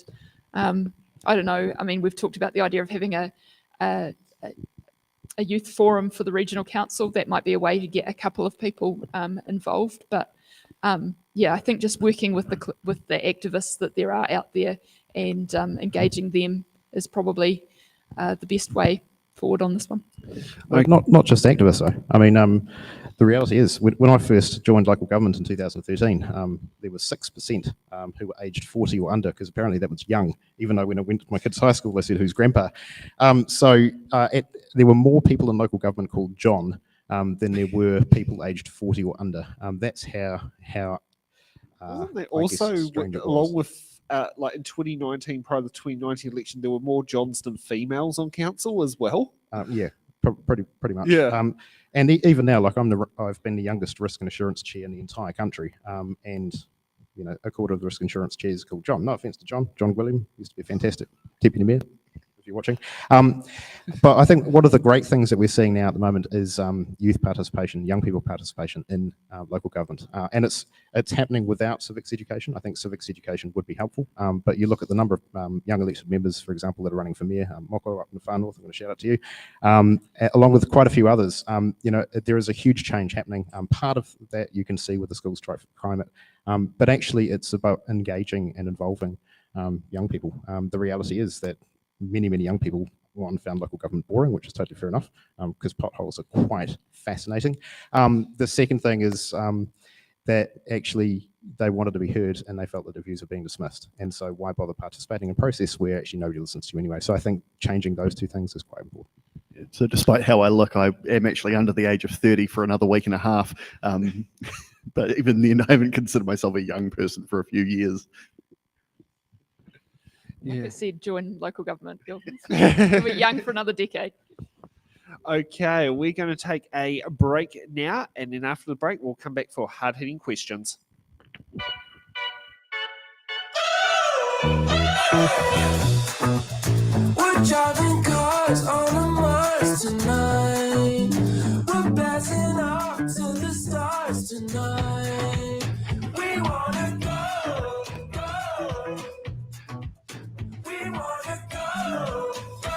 I don't know. We've talked about the idea of having a youth forum for the regional council. That might be a way to get a couple of people involved. But I think just working with the activists that there are out there and engaging them is probably the best way forward on this one. Not just activists, though. The reality is, when I first joined local government in 2013, there was 6% who were aged 40 or under, because apparently that was young, even though when I went to my kids' high school, they said, who's grandpa? There were more people in local government called John than there were people aged 40 or under. That's how Wasn't there I guess, also, strange it was. along with in 2019, prior to the 2019 election, there were more Johns than females on council as well? Pretty much. Yeah. And even now, I've been the youngest risk and assurance chair in the entire country, and a quarter of the risk insurance chairs is called John. No offence to John William, used to be a fantastic deputy mayor. if you're watching. But I think one of the great things that we're seeing now at the moment is youth participation, young people participation in local government. And it's happening without civics education. I think civics education would be helpful. But you look at the number of young elected members, for example, that are running for mayor, Moko up in the far north, I'm going to shout out to you, along with quite a few others. There is a huge change happening. Part of that you can see with the schools climate, but actually it's about engaging and involving young people. The reality is that many young people, one, found local government boring, which is totally fair enough, because potholes are quite fascinating. The second thing is that actually they wanted to be heard and they felt that their views are being dismissed. And so why bother participating in a process where actually nobody listens to you anyway? So I think changing those two things is quite important. So despite how I look, I am actually under the age of 30 for another week and a half. But even then, I haven't considered myself a young person for a few years. Like I said, join local government. You'll be young for another decade. Okay, we're going to take a break now, and then after the break, we'll come back for hard-hitting questions. We're driving cars on a Mars tonight. We're passing off to the stars tonight. We wanna go, go. We wanna go, go.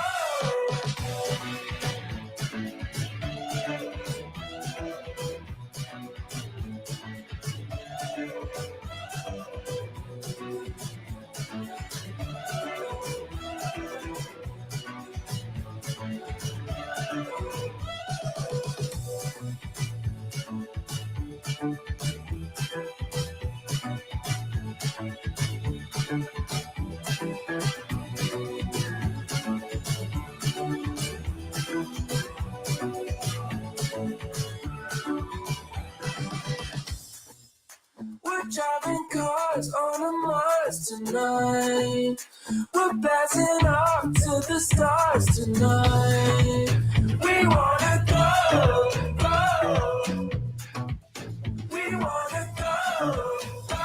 We're driving cars on a Mars tonight. We're passing off to the stars tonight. We wanna go, go. We wanna go, go.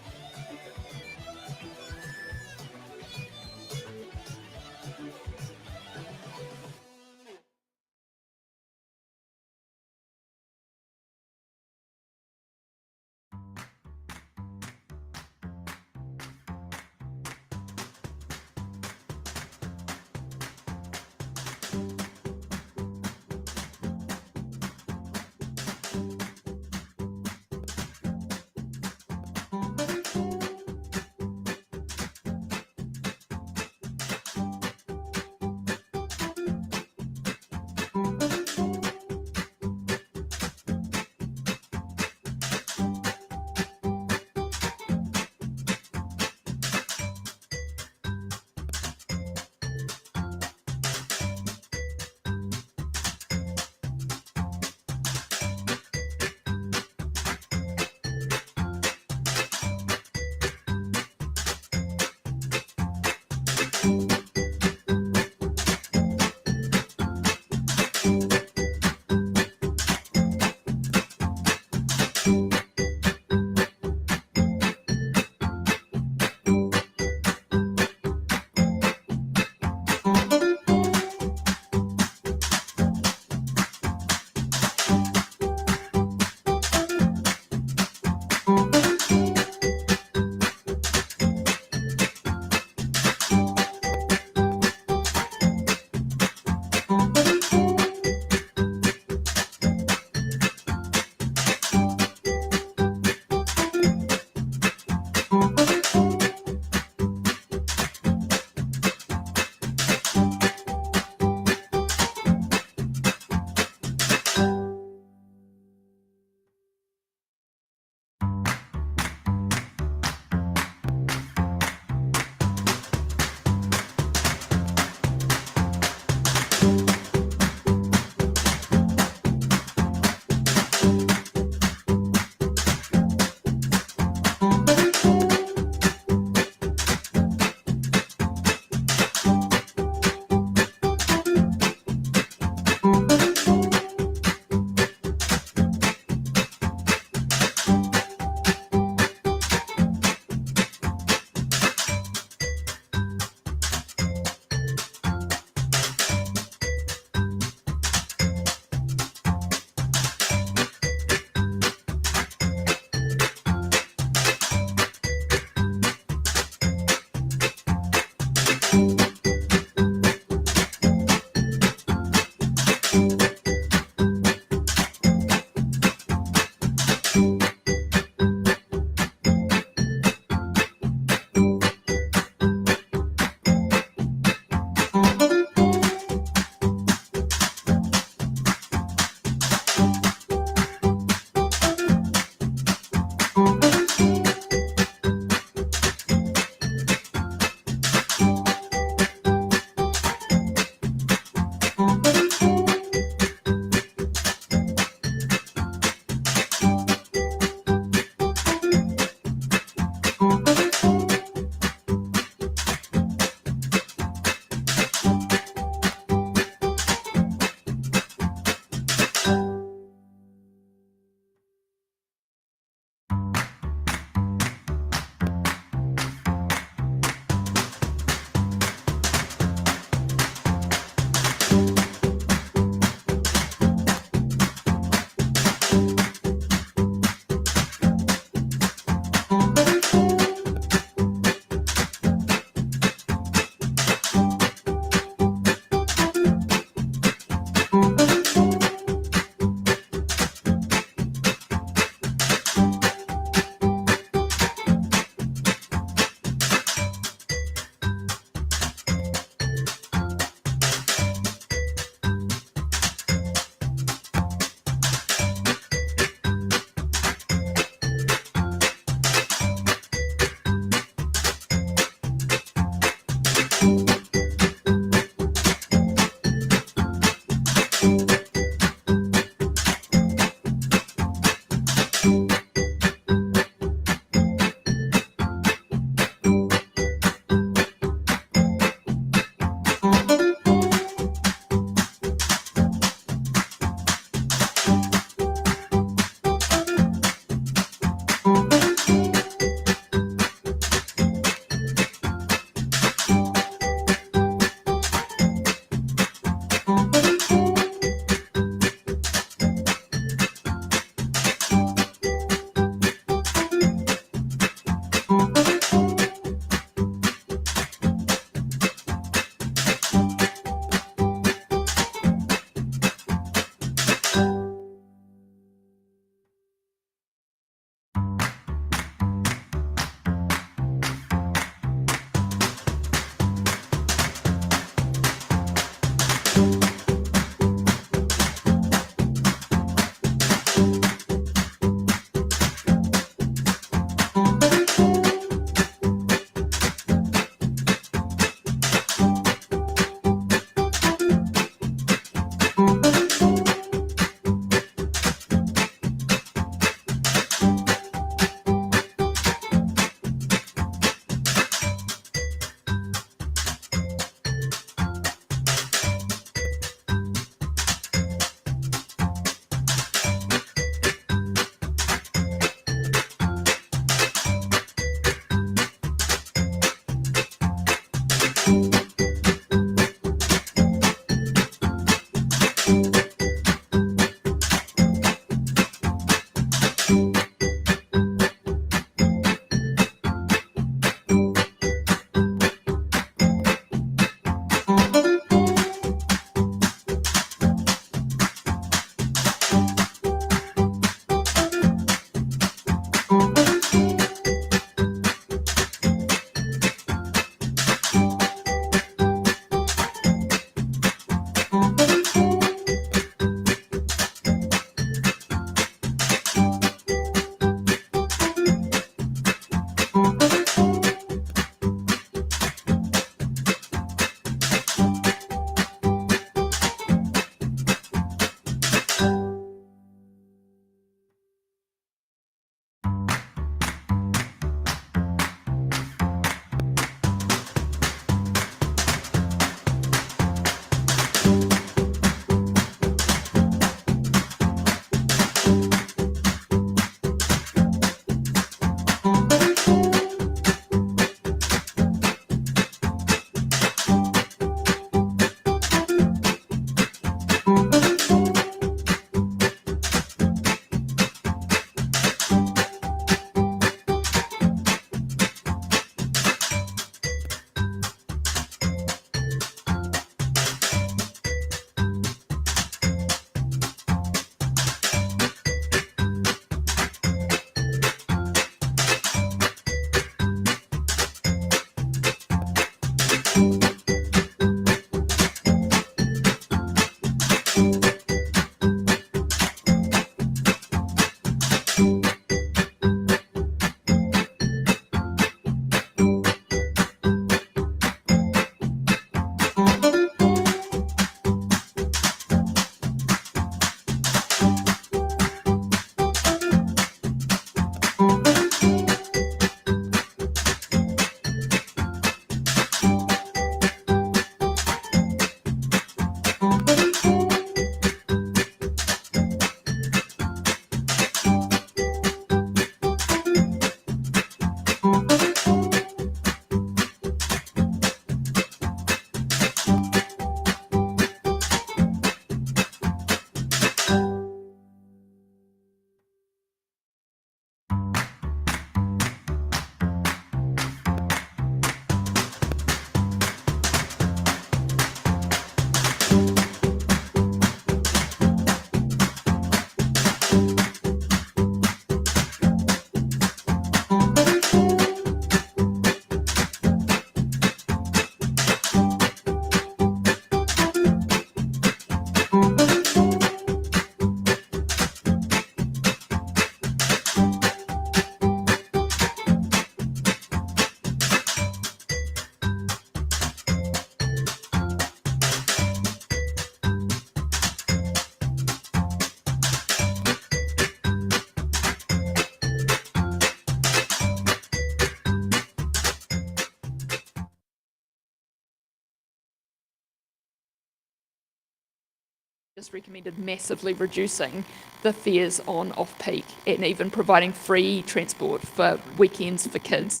Just recommended massively reducing the fares on off-peak and even providing free transport for weekends for kids.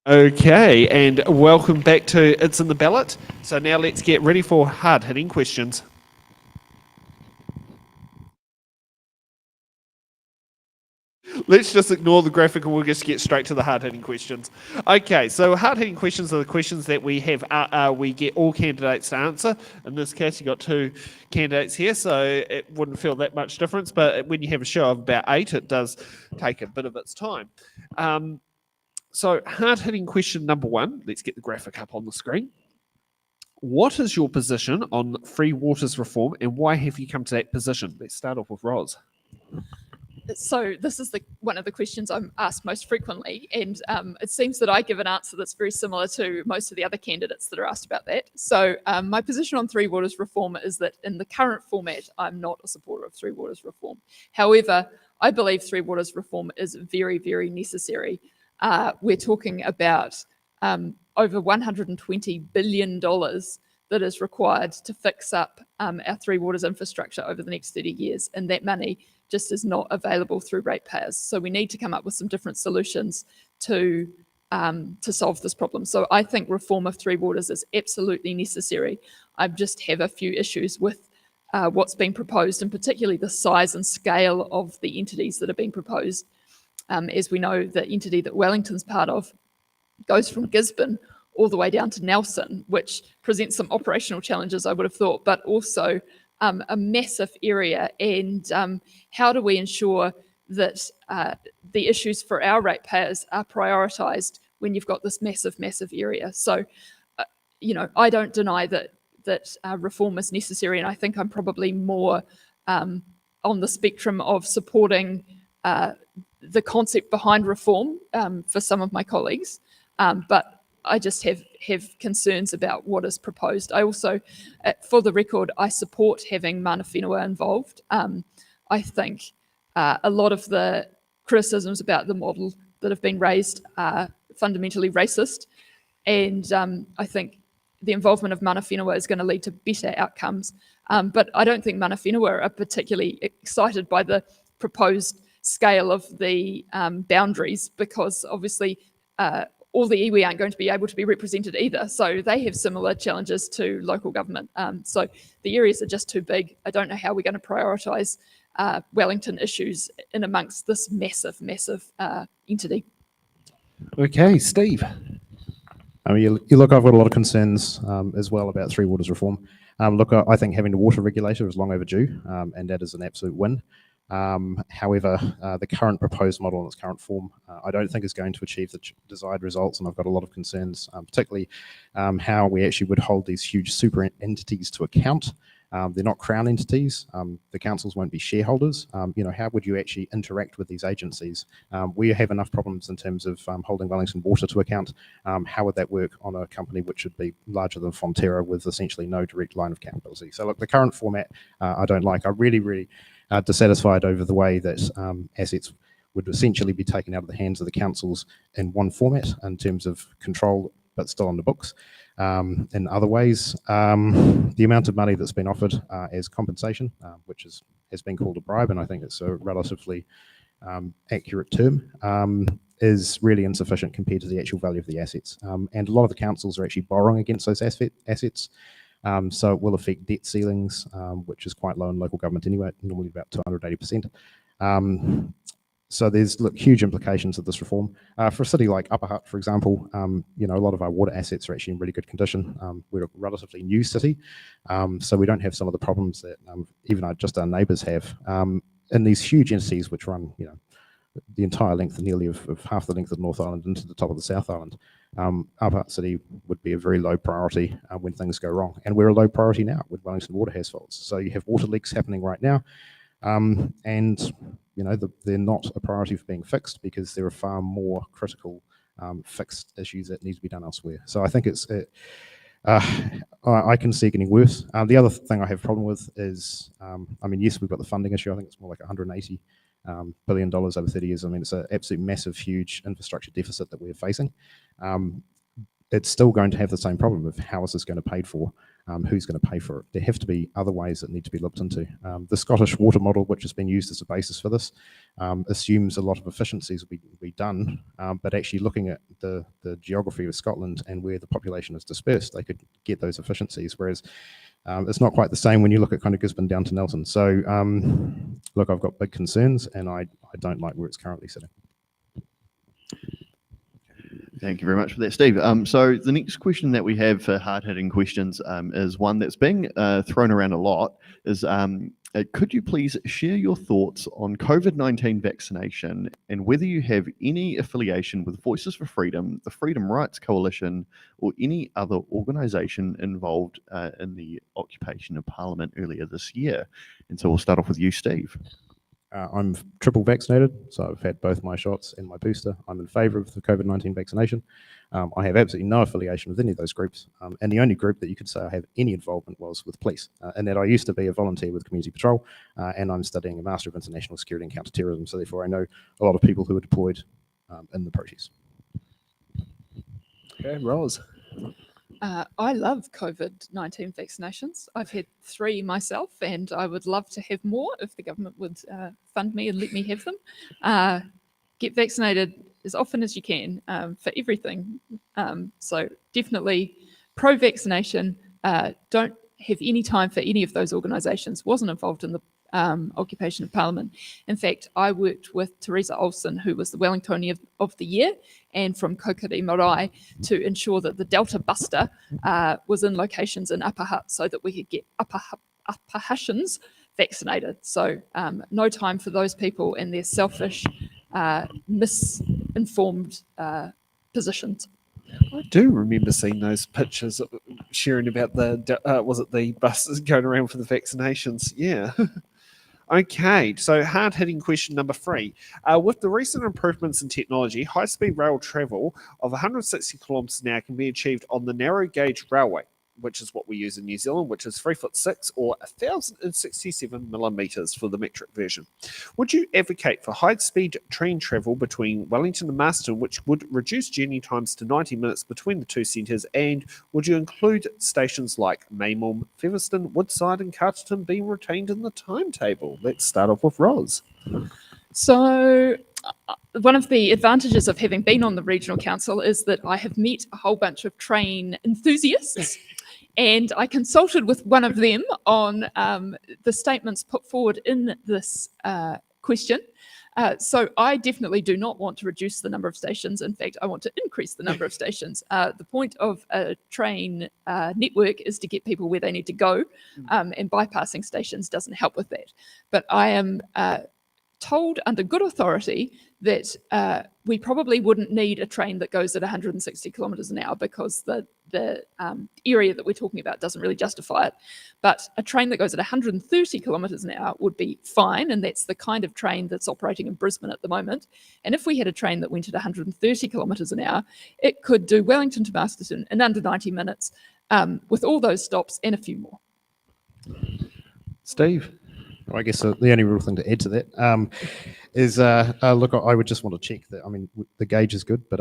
Okay, and welcome back to It's in the Ballot. So now let's get ready for hard-hitting questions. Let's just ignore the graphic and we'll just get straight to the hard-hitting questions. Okay, so hard-hitting questions are the questions that we have. We get all candidates to answer. In this case, you got 2 candidates here, so it wouldn't feel that much difference. But when you have a show of about 8, it does take a bit of its time. So hard-hitting question number 1. Let's get the graphic up on the screen. What is your position on free waters reform, and why have you come to that position? Let's start off with Roz. So this is one of the questions I'm asked most frequently, and it seems that I give an answer that's very similar to most of the other candidates that are asked about that. So my position on Three Waters reform is that in the current format, I'm not a supporter of Three Waters reform. However, I believe Three Waters reform is very, very necessary. We're talking about over $120 billion that is required to fix up our Three Waters infrastructure over the next 30 years, and that money just is not available through ratepayers. So we need to come up with some different solutions to solve this problem. So I think reform of Three Waters is absolutely necessary. I just have a few issues with what's being proposed, and particularly the size and scale of the entities that are being proposed. As we know, the entity that Wellington's part of goes from Gisborne all the way down to Nelson, which presents some operational challenges, I would have thought, but also a massive area. And how do we ensure that the issues for our ratepayers are prioritised when you've got this massive, massive area? So, I don't deny that reform is necessary, and I think I'm probably more on the spectrum of supporting the concept behind reform for some of my colleagues, but I just have concerns about what is proposed. I also, for the record, I support having mana whenua involved. I think a lot of the criticisms about the model that have been raised are fundamentally racist, and I think the involvement of mana whenua is going to lead to better outcomes. But I don't think mana whenua are particularly excited by the proposed scale of the boundaries, because obviously all the iwi aren't going to be able to be represented either. So they have similar challenges to local government. So the areas are just too big. I don't know how we're going to prioritise Wellington issues in amongst this massive, massive entity. Okay, Steve. You look, I've got a lot of concerns as well about Three Waters reform. Look, I think having a water regulator is long overdue, and that is an absolute win. However, the current proposed model in its current form, I don't think is going to achieve the desired results, and I've got a lot of concerns, particularly how we actually would hold these huge super entities to account. They're not crown entities. The councils won't be shareholders. How would you actually interact with these agencies? We have enough problems in terms of holding Wellington Water to account. How would that work on a company which would be larger than Fonterra with essentially no direct line of accountability? So look, the current format I don't like. I really dissatisfied over the way that assets would essentially be taken out of the hands of the councils in one format in terms of control, but still on the books. In other ways, the amount of money that's been offered as compensation, which has been called a bribe, and I think it's a relatively accurate term, is really insufficient compared to the actual value of the assets. And a lot of the councils are actually borrowing against those assets. So it will affect debt ceilings, which is quite low in local government anyway, normally about 280%. So there's huge implications of this reform. For a city like Upper Hutt, for example, a lot of our water assets are actually in really good condition. We're a relatively new city, so we don't have some of the problems that even our neighbours have. In these huge entities which run, the entire length, nearly of half the length of North Island into the top of the South Island, Upper Hutt City would be a very low priority when things go wrong. And we're a low priority now when Wellington Water has faults. So you have water leaks happening right now, and they're not a priority for being fixed because there are far more critical fixed issues that need to be done elsewhere. So I think I can see it getting worse. The other thing I have a problem with is, yes, we've got the funding issue. I think it's more like $180 billion over 30 years. It's an absolute massive, huge infrastructure deficit that we're facing. It's still going to have the same problem of how is this going to be paid for. who's going to pay for it? There have to be other ways that need to be looked into. The Scottish water model, which has been used as a basis for this, assumes a lot of efficiencies will be done, but actually looking at the geography of Scotland and where the population is dispersed, they could get those efficiencies, whereas it's not quite the same when you look at kind of Gisborne down to Nelson. So look, I've got big concerns, and I don't like where it's currently sitting. Thank you very much for that, Steve. So the next question that we have for hard-hitting questions is one that's being thrown around a lot. Could you please share your thoughts on COVID-19 vaccination and whether you have any affiliation with Voices for Freedom, the Freedom Rights Coalition, or any other organisation involved in the occupation of Parliament earlier this year? And so we'll start off with you, Steve. I'm triple vaccinated, so I've had both my shots and my booster. I'm in favour of the COVID-19 vaccination. I have absolutely no affiliation with any of those groups, and the only group that you could say I have any involvement was with police, and that I used to be a volunteer with Community Patrol, and I'm studying a Master of International Security and Counter-Terrorism, so therefore I know a lot of people who were deployed in the protests. Okay, Rose. I love COVID-19 vaccinations. I've had 3 myself, and I would love to have more if the government would fund me and let me have them. Get vaccinated as often as you can for everything. So definitely pro-vaccination. Don't have any time for any of those organisations. Wasn't involved in the occupation of Parliament. In fact, I worked with Teresa Olsen, who was the Wellingtonian of the Year, and from Kokiri Marae, to ensure that the Delta Buster was in locations in Upper Hutt so that we could get Upper Huttans vaccinated. So no time for those people and their selfish, misinformed positions. I do remember seeing those pictures sharing about the buses going around for the vaccinations. Yeah. Okay, so hard-hitting question number 3. With the recent improvements in technology, high-speed rail travel of 160 kilometres an hour can be achieved on the narrow gauge railway, which is what we use in New Zealand, which is 3'6" or 1,067 millimetres for the metric version. Would you advocate for high-speed train travel between Wellington and Marston, which would reduce journey times to 90 minutes between the two centres? And would you include stations like Maymulm, Featherston, Woodside and Carterton being retained in the timetable? Let's start off with Roz. So one of the advantages of having been on the Regional Council is that I have met a whole bunch of train enthusiasts, and I consulted with one of them on the statements put forward in this question. So I definitely do not want to reduce the number of stations. In fact, I want to increase the number of stations. The point of a train network is to get people where they need to go, and bypassing stations doesn't help with that. But I am told under good authority that we probably wouldn't need a train that goes at 160 kilometres an hour because the area that we're talking about doesn't really justify it. But a train that goes at 130 kilometres an hour would be fine, and that's the kind of train that's operating in Brisbane at the moment. And if we had a train that went at 130 kilometres an hour, it could do Wellington to Masterton in under 90 minutes with all those stops and a few more. Steve? Well, I guess the only real thing to add to that is, look, I would just want to check that. I mean, the gauge is good, but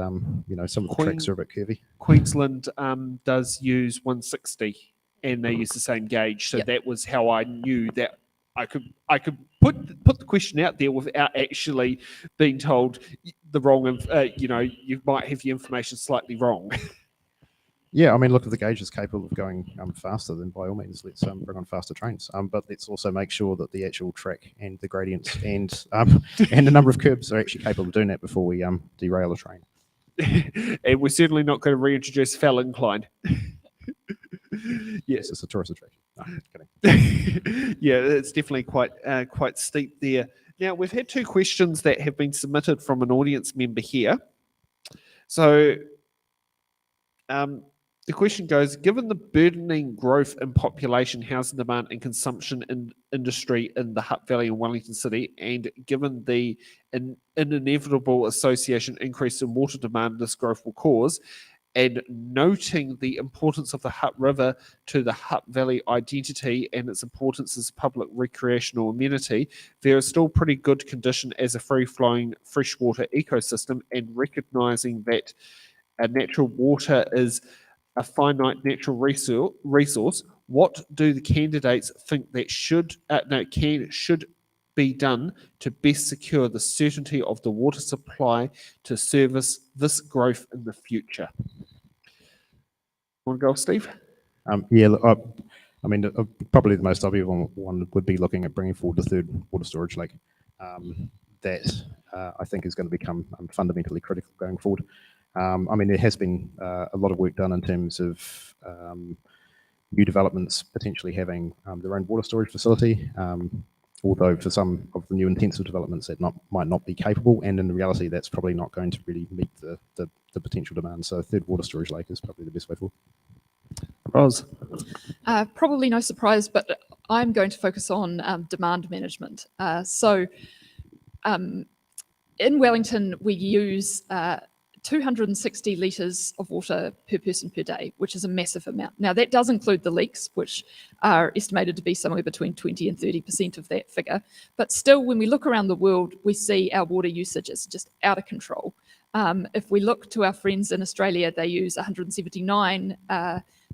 you know, some of the tracks are a bit curvy. Queensland does use 160, and they use the same gauge. So that was how I knew that I could put the question out there without actually being told the wrong. You might have your information slightly wrong. Yeah, I mean, look, if the gauge is capable of going faster, then by all means, let's bring on faster trains. But let's also make sure that the actual track and the gradients and the number of curbs are actually capable of doing that before we derail a train. And we're certainly not going to reintroduce fell incline. Yes, it's a tourist attraction. No, kidding. Yeah, it's definitely quite steep there. Now, we've had 2 questions that have been submitted from an audience member here. So, the question goes, given the burdening growth in population, housing demand and consumption in industry in the Hutt Valley and Wellington City, and given the inevitable association increase in water demand this growth will cause, and noting the importance of the Hutt River to the Hutt Valley identity and its importance as a public recreational amenity, there is still pretty good condition as a free-flowing freshwater ecosystem, and recognising that natural water is a finite natural resource, what do the candidates think that should be done to best secure the certainty of the water supply to service this growth in the future? Want to go, Steve? Yeah, look, I mean, probably the most obvious one would be looking at bringing forward the third water storage lake. That I think is going to become fundamentally critical going forward. I mean, there has been a lot of work done in terms of new developments potentially having their own water storage facility, although for some of the new intensive developments that might not be capable, and in reality that's probably not going to really meet the potential demand. So a third water storage lake is probably the best way forward. Ros? Probably no surprise, but I'm going to focus on demand management. In Wellington, we use 260 litres of water per person per day, which is a massive amount. Now, that does include the leaks, which are estimated to be somewhere between 20 and 30% of that figure. But still, when we look around the world, we see our water usage is just out of control. If we look to our friends in Australia, they use 179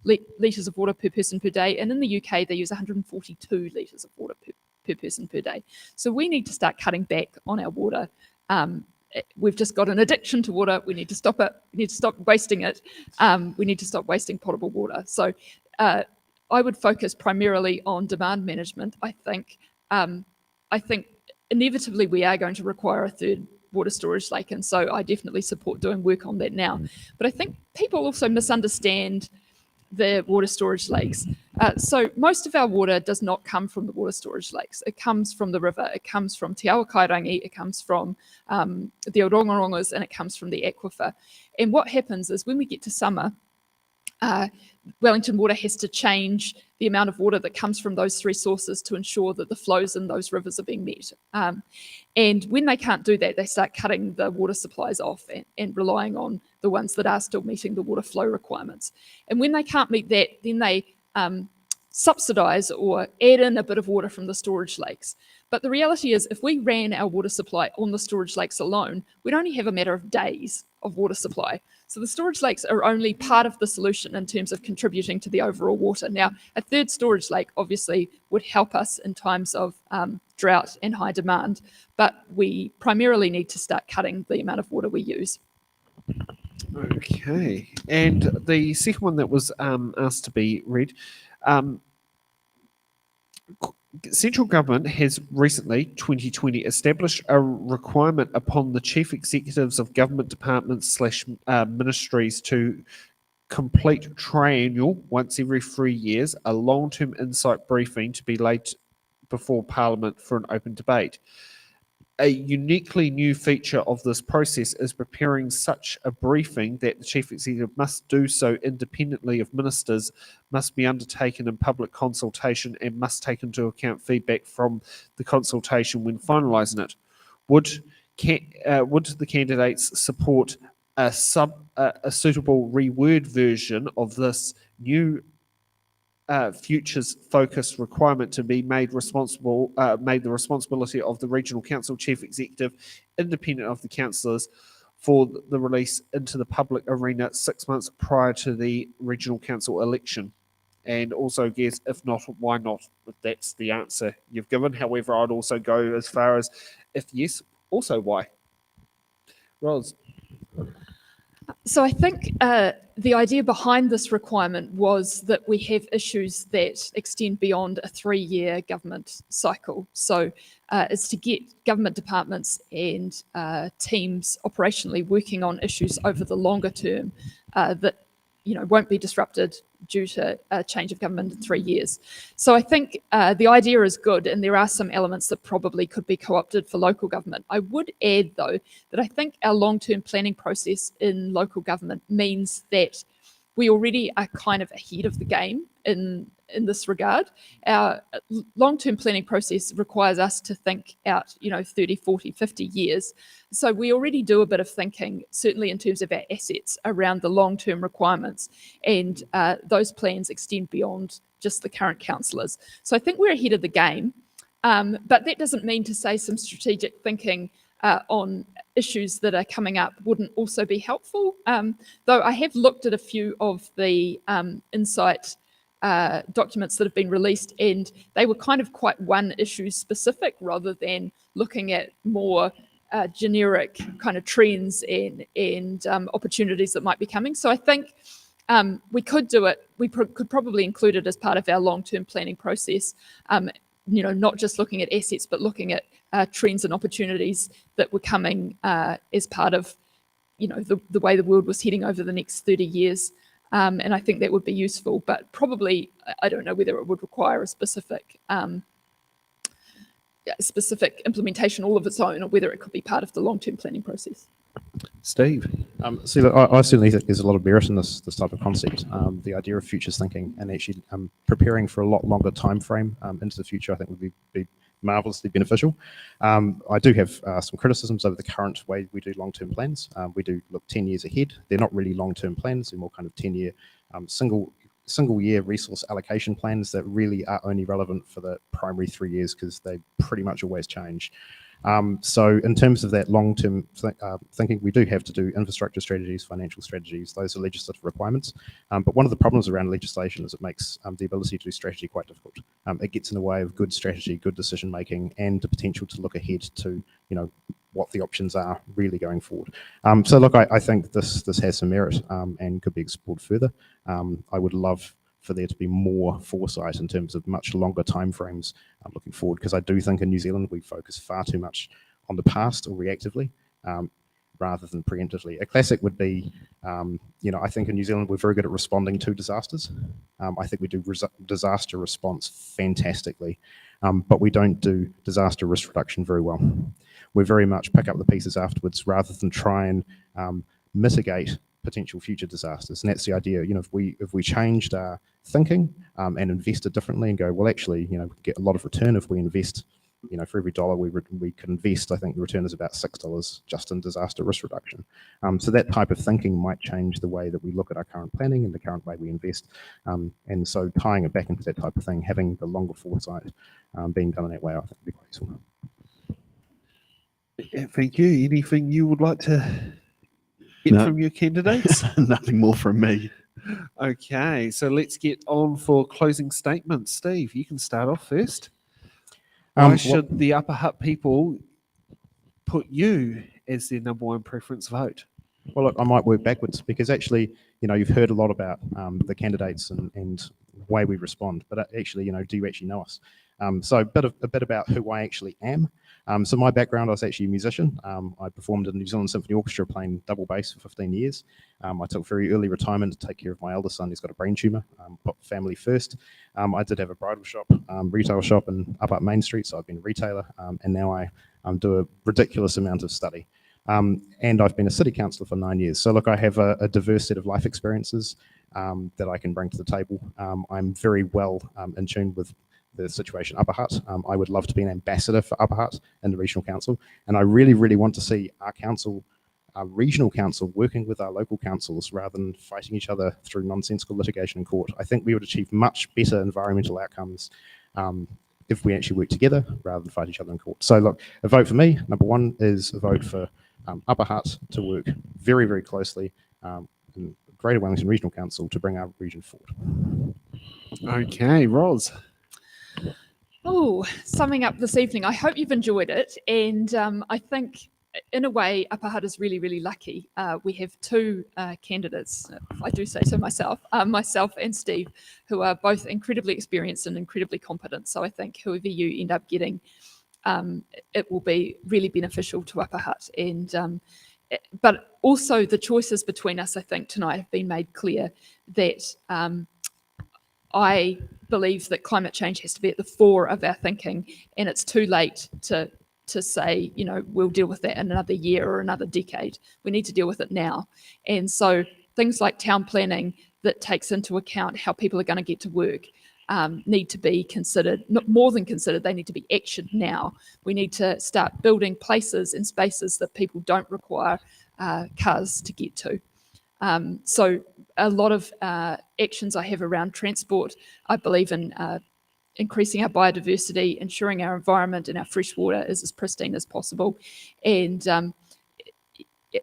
litres of water per person per day, and in the UK, they use 142 litres of water per person per day. So we need to start cutting back on our water. We've just got an addiction to water. We need to stop it. We need to stop wasting it. We need to stop wasting potable water. So I would focus primarily on demand management. I think inevitably we are going to require a third water storage lake, and so I definitely support doing work on that now. But I think people also misunderstand the water storage lakes. So most of our water does not come from the water storage lakes. It comes from the river. It comes from Te Awa Kairangi. It comes from the Orongorongas, and it comes from the aquifer. And what happens is when we get to summer, Wellington Water has to change the amount of water that comes from those three sources to ensure that the flows in those rivers are being met. And when they can't do that, they start cutting the water supplies off and relying on the ones that are still meeting the water flow requirements. And when they can't meet that, then they subsidise or add in a bit of water from the storage lakes. But the reality is, if we ran our water supply on the storage lakes alone, we'd only have a matter of days of water supply. So the storage lakes are only part of the solution in terms of contributing to the overall water. Now, a third storage lake obviously would help us in times of drought and high demand, but we primarily need to start cutting the amount of water we use. Okay. And the second one that was asked to be read, Central Government has recently, 2020, established a requirement upon the chief executives of government departments / ministries to complete triennial, once every 3 years, a long-term insight briefing to be laid before Parliament for an open debate. A uniquely new feature of this process is preparing such a briefing that the chief executive must do so independently of ministers, must be undertaken in public consultation, and must take into account feedback from the consultation when finalising it. Would the candidates support a suitable reword version of this new futures focused requirement to be made the responsibility of the Regional Council Chief Executive, independent of the councillors, for the release into the public arena 6 months prior to the Regional Council election? And also, guess, if not, why not? If that's the answer you've given. However, I'd also go as far as, if yes, also why? Ros? So I think the idea behind this requirement was that we have issues that extend beyond a 3-year government cycle. So it's to get government departments and teams operationally working on issues over the longer term that won't be disrupted due to a change of government in 3 years. So I think the idea is good, and there are some elements that probably could be co-opted for local government. I would add, though, that I think our long-term planning process in local government means that we already are kind of ahead of the game in this regard. Our long-term planning process requires us to think out, 30, 40, 50 years. So we already do a bit of thinking, certainly in terms of our assets, around the long-term requirements. And those plans extend beyond just the current councillors. So I think we're ahead of the game. But that doesn't mean to say some strategic thinking on issues that are coming up wouldn't also be helpful. Though I have looked at a few of the insight documents that have been released, and they were kind of quite one issue specific rather than looking at more generic kind of trends and opportunities that might be coming. So I think we could do it. We could probably include it as part of our long-term planning process. Not just looking at assets, but looking at trends and opportunities that were coming as part of, the way the world was heading over the next 30 years. And I think that would be useful, but probably, I don't know whether it would require a specific implementation all of its own, or whether it could be part of the long-term planning process. Steve. See, look, I certainly think there's a lot of merit in this type of concept. The idea of futures thinking and actually preparing for a lot longer time frame into the future, I think would be marvelously beneficial. I do have some criticisms over the current way we do long-term plans. We do look 10 years ahead. They're not really long-term plans. They're more kind of 10-year single year resource allocation plans that really are only relevant for the primary 3 years because they pretty much always change. So in terms of that long-term thinking, we do have to do infrastructure strategies, financial strategies. Those are legislative requirements. But one of the problems around legislation is it makes the ability to do strategy quite difficult. It gets in the way of good strategy, good decision making, and the potential to look ahead to, what the options are really going forward. So look, I think this has some merit and could be explored further. I would love for there to be more foresight in terms of much longer timeframes looking forward, because I do think in New Zealand we focus far too much on the past or reactively rather than preemptively. A classic would be, I think in New Zealand we're very good at responding to disasters. I think we do disaster response fantastically, but we don't do disaster risk reduction very well. We very much pick up the pieces afterwards rather than try and mitigate potential future disasters. And that's the idea. If we changed our thinking and invested differently and go, well, actually, get a lot of return if we invest. For every dollar we can invest, I think the return is about $6 just in disaster risk reduction. So that type of thinking might change the way that we look at our current planning and the current way we invest. And so tying it back into that type of thing, having the longer foresight being done in that way, I think would be quite useful. Thank you. Anything you would like to get from your candidates? Nothing more from me. Okay, so let's get on for closing statements. Steve, you can start off first. Why should the Upper Hutt people put you as their number one preference vote? Well, look, I might work backwards because actually, you've heard a lot about the candidates and the way we respond, but actually, do you actually know us? So a bit about who I actually am. So my background, I was actually a musician. I performed in the New Zealand Symphony Orchestra playing double bass for 15 years. I took very early retirement to take care of my eldest son. He's got a brain tumor, put family first. I did have a bridal shop, retail shop in Upper Main Street, so I've been a retailer, and now I do a ridiculous amount of study. And I've been a city councillor for 9 years. So look, I have a diverse set of life experiences that I can bring to the table. I'm very well in tune with the situation Upper Hutt. I would love to be an ambassador for Upper Hutt in the Regional Council, and I really, really want to see our council, our Regional Council, working with our local councils rather than fighting each other through nonsensical litigation in court. I think we would achieve much better environmental outcomes if we actually work together rather than fight each other in court. So look, a vote for me, number one, is a vote for Upper Hutt to work very, very closely in Greater Wellington Regional Council to bring our region forward. Okay, Roz. Oh, summing up this evening, I hope you've enjoyed it. And I think, in a way, Upper Hutt is really, really lucky. We have two candidates, if I do say so myself, myself and Steve, who are both incredibly experienced and incredibly competent. So I think whoever you end up getting, it will be really beneficial to Upper Hutt. And but also the choices between us, I think, tonight have been made clear that I believe that climate change has to be at the fore of our thinking, and it's too late to say, we'll deal with that in another year or another decade. We need to deal with it now. And so things like town planning that takes into account how people are going to get to work need to be considered, not more than considered, they need to be actioned now. We need to start building places and spaces that people don't require cars to get to. So a lot of actions I have around transport. I believe in increasing our biodiversity, ensuring our environment and our fresh water is as pristine as possible. And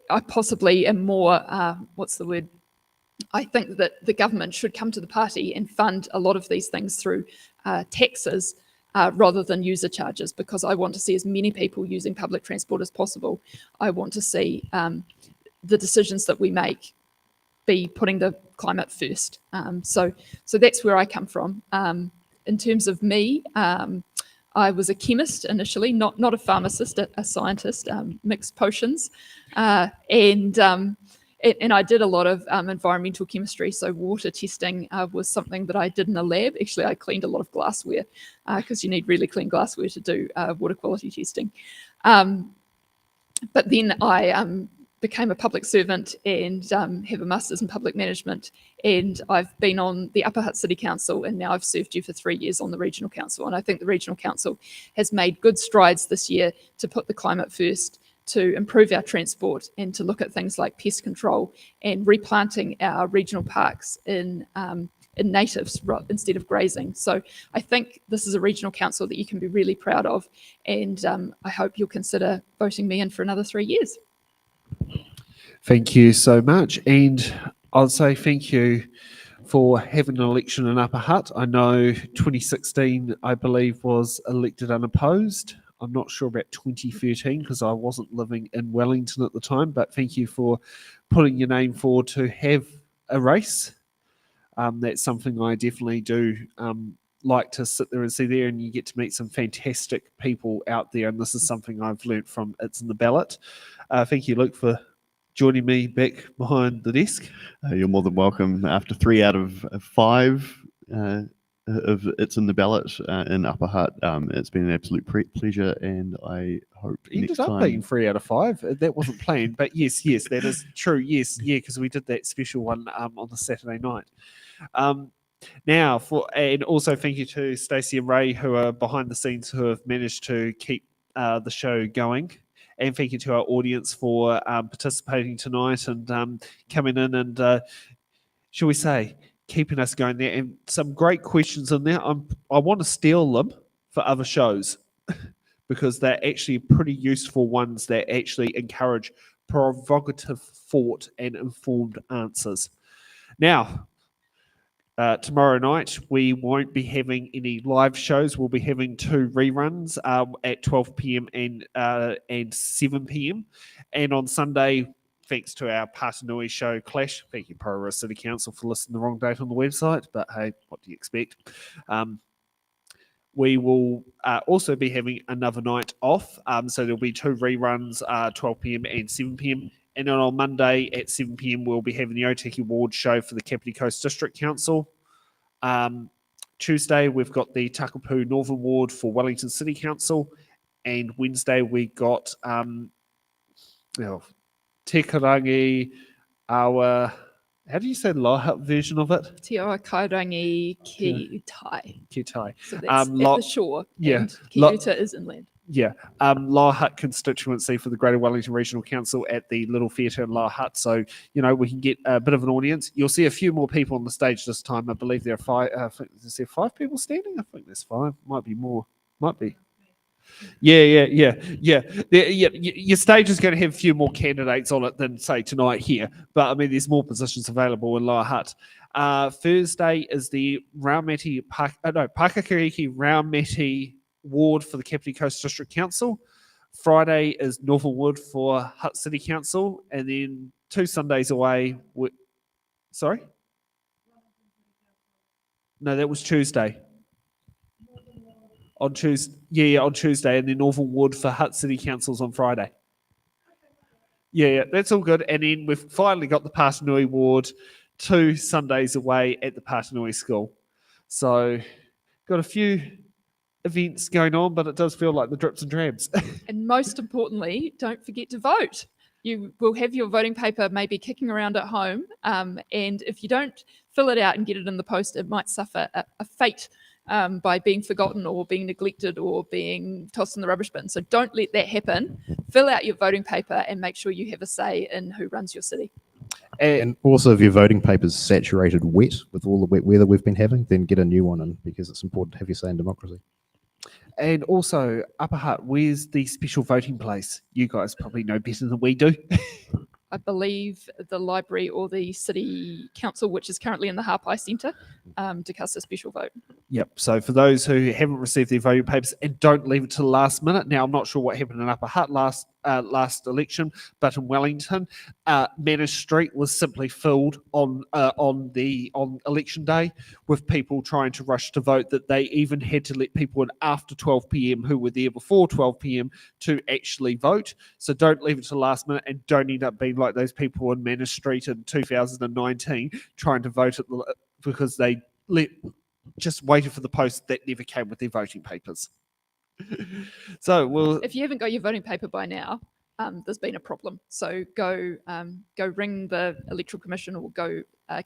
I possibly am more, what's the word? I think that the government should come to the party and fund a lot of these things through taxes rather than user charges, because I want to see as many people using public transport as possible. I want to see the decisions that we make be putting the climate first. So that's where I come from. In terms of me, I was a chemist initially, not a pharmacist, a scientist, mixed potions, and I did a lot of environmental chemistry. So water testing was something that I did in the lab. Actually, I cleaned a lot of glassware because you need really clean glassware to do water quality testing. But then I became a public servant and have a master's in public management. And I've been on the Upper Hutt City Council, and now I've served you for 3 years on the Regional Council. And I think the Regional Council has made good strides this year to put the climate first, to improve our transport, and to look at things like pest control and replanting our regional parks in natives instead of grazing. So I think this is a regional council that you can be really proud of, and I hope you'll consider voting me in for another 3 years. Thank you so much. And I'll say thank you for having an election in Upper Hutt. I know 2016, I believe, was elected unopposed. I'm not sure about 2013 because I wasn't living in Wellington at the time, but thank you for putting your name forward to have a race. That's something I definitely do like to sit there and see there, and you get to meet some fantastic people out there. And this is something I've learnt from It's in the Ballot. Thank you, Luke, for joining me back behind the desk. You're more than welcome. After 3 out of 5 of It's in the Ballot in Upper Hutt, it's been an absolute pleasure, and I hope It ended next up time... being 3 out of 5. That wasn't planned, but yes, that is true. Yes, because we did that special one on the Saturday night. Now, and also thank you to Stacey and Ray, who are behind the scenes, who have managed to keep the show going. And thank you to our audience for participating tonight and coming in and, shall we say, keeping us going there. And some great questions in there. I want to steal them for other shows because they're actually pretty useful ones that actually encourage provocative thought and informed answers. Now, tomorrow night, we won't be having any live shows. We'll be having 2 reruns at 12 p.m. and 7 p.m. And on Sunday, thanks to our Patanui show Clash, thank you, Parora City Council, for listing the wrong date on the website, but hey, what do you expect? We will also be having another night off. So there'll be 2 reruns, 12 p.m. and 7 p.m. And then on Monday at 7 p.m, we'll be having the Otaki Ward show for the Kapiti Coast District Council. Tuesday, we've got the Takapū Northern Ward for Wellington City Council. And Wednesday, we got Kairangi, our, how do you say the Lower Hutt version of it? Te Awa Kairangi Ki Tai. Ki Tai. So that's at the shore, yeah, and Ki Uta is inland. Yeah, Lower Hutt Constituency for the Greater Wellington Regional Council at the Little Theatre in Lower Hutt. So, you know, we can get a bit of an audience. You'll see a few more people on the stage this time. I believe there are 5, is there 5 people standing? I think there's 5. Might be more. Might be. Yeah. Your stage is going to have a few more candidates on it than, say, tonight here. But, I mean, there's more positions available in Lower Hutt. Thursday is the Pakakiriki Raumeti Ward for the Kapiti Coast District Council. Friday is Northern Wood for Hutt City Council. And then 2 Sundays away... Sorry? No, that was Tuesday. On Tuesday, on Tuesday, and then Northern Wood for Hutt City Councils on Friday. Yeah, that's all good. And then we've finally got the Patanui Ward 2 Sundays away at the Patanui School. So, got a few events going on, but it does feel like the drips and drabs. And most importantly, don't forget to vote. You will have your voting paper maybe kicking around at home, and if you don't fill it out and get it in the post, it might suffer a fate by being forgotten or being neglected or being tossed in the rubbish bin. So don't let that happen. Fill out your voting paper and make sure you have a say in who runs your city. And also, if your voting paper's saturated wet with all the wet weather we've been having, then get a new one in, because it's important to have your say in democracy. And also, Upper Hutt, where's the special voting place? You guys probably know better than we do. I believe the library or the city council, which is currently in the Harpai Centre, to cast a special vote. Yep. So for those who haven't received their voting papers and don't leave it to the last minute, now I'm not sure what happened in Upper Hutt last election, but in Wellington, Manor Street was simply filled on election day with people trying to rush to vote. That they even had to let people in after 12 p.m. who were there before 12 p.m. to actually vote. So don't leave it to the last minute and don't end up being like those people in Manor Street in 2019 trying to vote because they just waited for the post that never came with their voting papers. So, well, If you haven't got your voting paper by now, there's been a problem. So go ring the Electoral Commission or go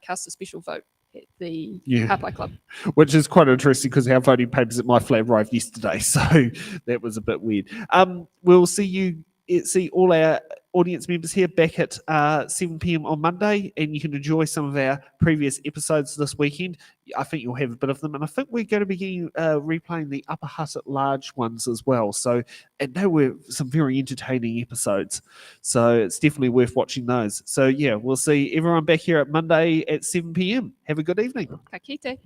cast a special vote at the Harpai Club. Which is quite interesting because our voting papers at my flat arrived yesterday, so that was a bit weird. We'll see all our audience members here back at 7 p.m. on Monday, and you can enjoy some of our previous episodes this weekend. I think you'll have a bit of them, and I think we're going to be replaying the Upper Hutt at Large ones as well. So, and they were some very entertaining episodes, so it's definitely worth watching those. So yeah, we'll see everyone back here at Monday at 7 p.m. Have a good evening. Ka kite.